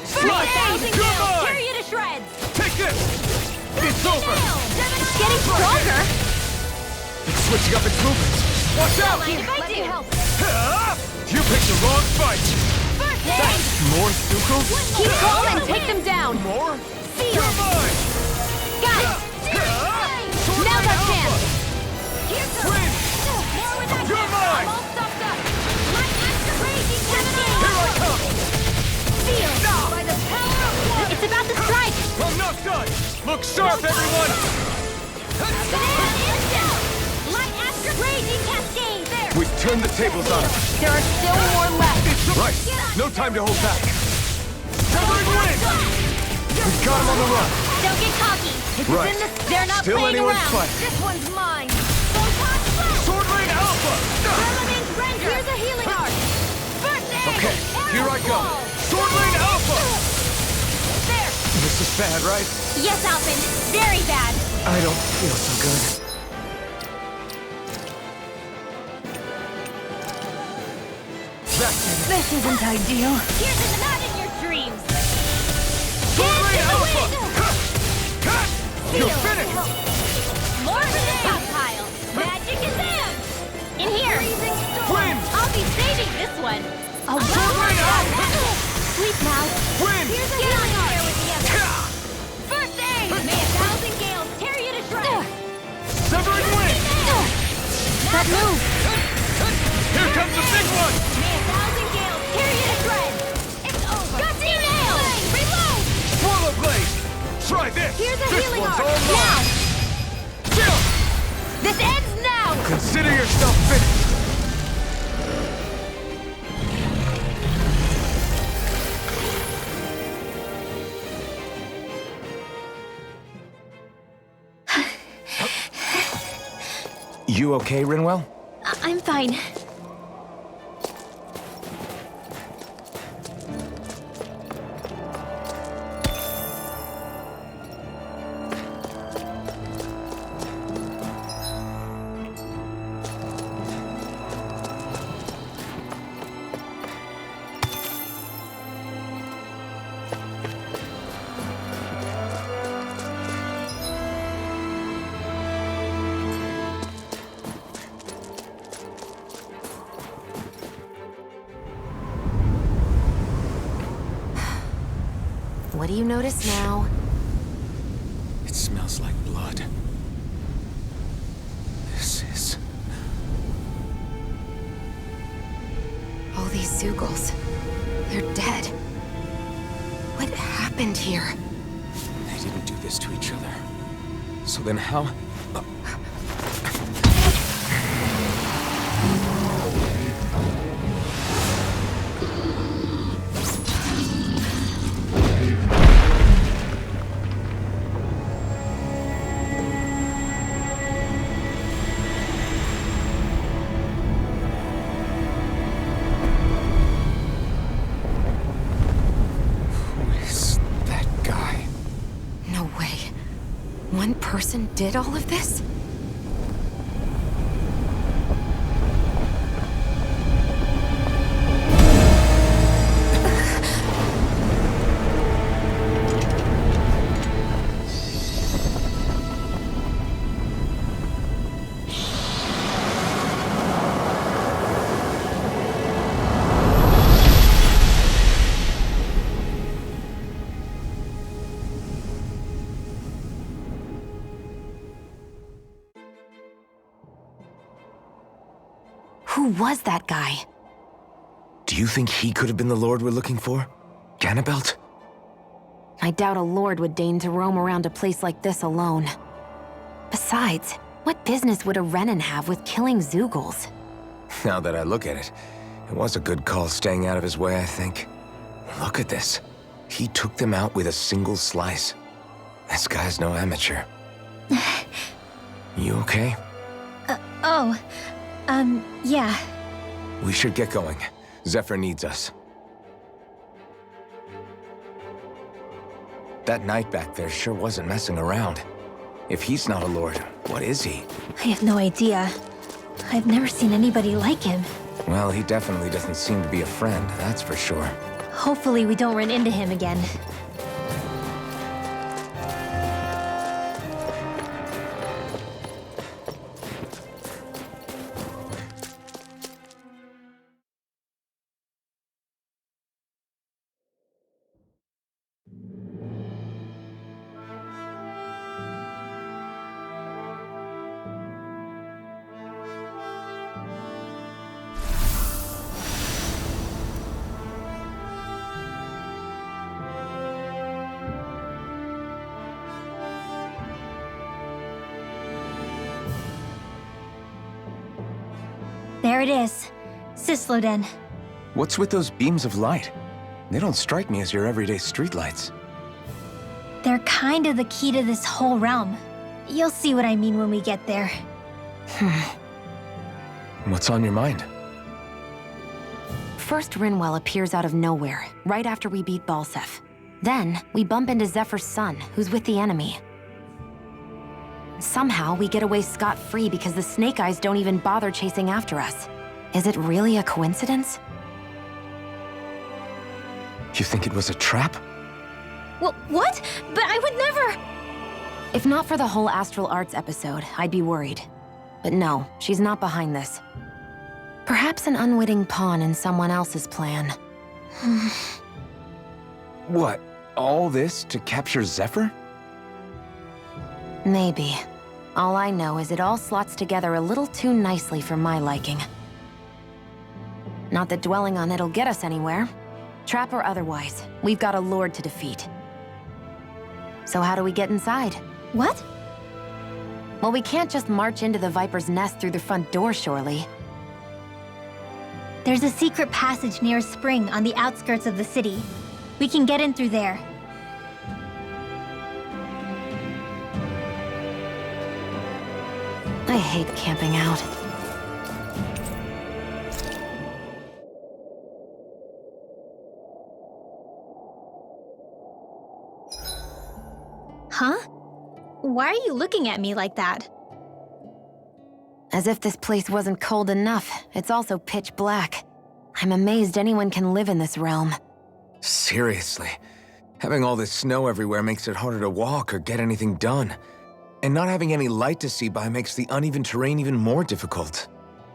Slide! You're Tear mine! you to shreds! Take this! It's over! It's getting stronger. It's switching up its movements. Watch out! Mind if I Let me do? help. You picked the wrong fight! First aid! More Stukos? Keep calm and take them down. More? Seal! You're mine! Got it. Sword Now's Rain our Alpha! chance. Here goes! Win! More with that You're hammer. mine! I'm all stuffed up! Light after raging cascade! Here I come! Seal! By the power of water! It's about to strike. I'm not done! Look sharp, everyone! Light after raging cascade! There! We've turned the tables on them. There are still more left. Right. No time to hold back. Severing Wind! We've got him on the run. Don't get cocky. Right. They're not Still playing anyone's around. fight. This one's mine! Photon blast! Sword Rain Alpha! Element render! Here's a healing art! First aid! Okay, Here I go! Wall. Sword Rain Alpha! There! This is bad, right? Yes, Alpin. Very bad. I don't feel so good. That's it. This isn't ideal. Here's a not in your dreams! Sword Rain Alpha! You're Seal. finished! More for the stockpile! Magic is in! In here. Freezing storm! Win! I'll be saving this one. Oh, Sword Rain Alpha! Sleep now. Win! Here's a healing art with the others! First aid! May a thousand gales tear you to shreds! Severing Wind! That move. Here comes the big one! May a thousand gales tear you to shreds! It's over! Gusty nail! Reload! Swallow Blade! Try this! Here's a This healing one's art. all mine! Chill! This ends now. Consider yourself finished. You okay, Rinwell? I'm fine. What do you notice now? It smells like blood. This is... Oh, these Zeugles. They're dead. What happened here? They didn't do this to each other. So then how? One person did all of this? Who was that guy? Do you think he could have been the Lord we're looking for? Ganabelt? I doubt a lord would deign to roam around a place like this alone. Besides, what business would a Renan have with killing Zeugles? Now that I look at it, it was a good call staying out of his way, I think. Look at this. He took them out with a single slice. This guy's no amateur. You okay? Yeah. We should get going. Zephyr needs us. That knight back there sure wasn't messing around. If he's not a lord, what is he? I have no idea. I've never seen anybody like him. Well, he definitely doesn't seem to be a friend, that's for sure. Hopefully we don't run into him again. There it is. Sisloden. What's with those beams of light? They don't strike me as your everyday streetlights. They're kind of the key to this whole realm. You'll see what I mean when we get there. What's on your mind? First, Rinwell appears out of nowhere, right after we beat Balsef. Then, we bump into Zephyr's son, who's with the enemy. Somehow, we get away scot-free because the Snake Eyes don't even bother chasing after us. Is it really a coincidence? You think it was a trap? What? But I would never... If not for the whole Astral Arts episode, I'd be worried. But no, she's not behind this. Perhaps an unwitting pawn in someone else's plan. What? All this to capture Zephyr? Maybe. All I know is it all slots together a little too nicely for my liking. Not that dwelling on it'll get us anywhere. Trap or otherwise, we've got a lord to defeat. So how do we get inside? What? Well, we can't just march into the Viper's nest through the front door, surely. There's a secret passage near a spring on the outskirts of the city. We can get in through there. I hate camping out. Huh? Why are you looking at me like that? As if this place wasn't cold enough, it's also pitch black. I'm amazed anyone can live in this realm. Seriously. Having all this snow everywhere makes it harder to walk or get anything done. And not having any light to see by makes the uneven terrain even more difficult.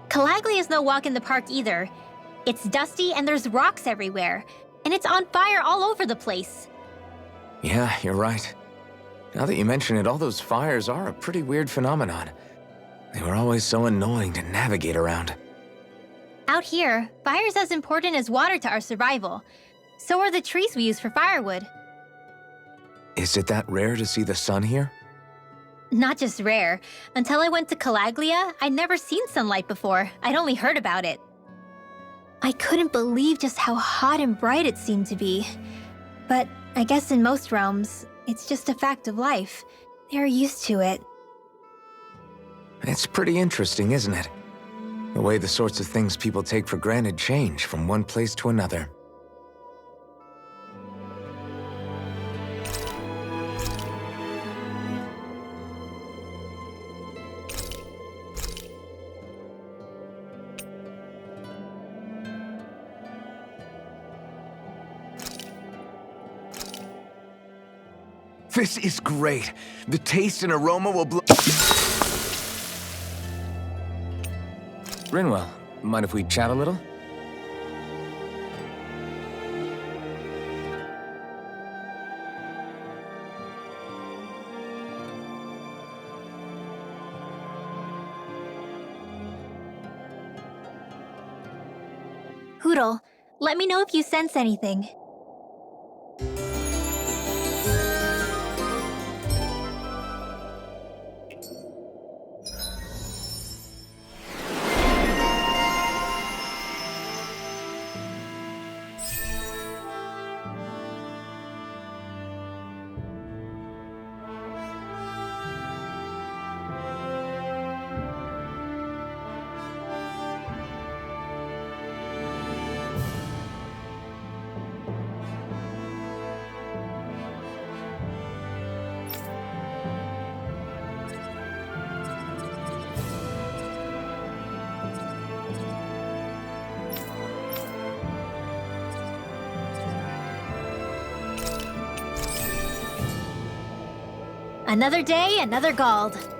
Calagli is no walk in the park either. It's dusty and there's rocks everywhere. And it's on fire all over the place. Yeah, you're right. Now that you mention it, all those fires are a pretty weird phenomenon. They were always so annoying to navigate around. Out here, fire's as important as water to our survival. So are the trees we use for firewood. Is it that rare to see the sun here? Not just rare. Until I went to Calaglia, I'd never seen sunlight before. I'd only heard about it. I couldn't believe just how hot and bright it seemed to be. But I guess in most realms, it's just a fact of life. They're used to it. It's pretty interesting, isn't it? The way the sorts of things people take for granted change from one place to another. This is great. The taste and aroma will blow. Rinwell, mind if we chat a little? Hootle, let me know if you sense anything. Another day, another Gald.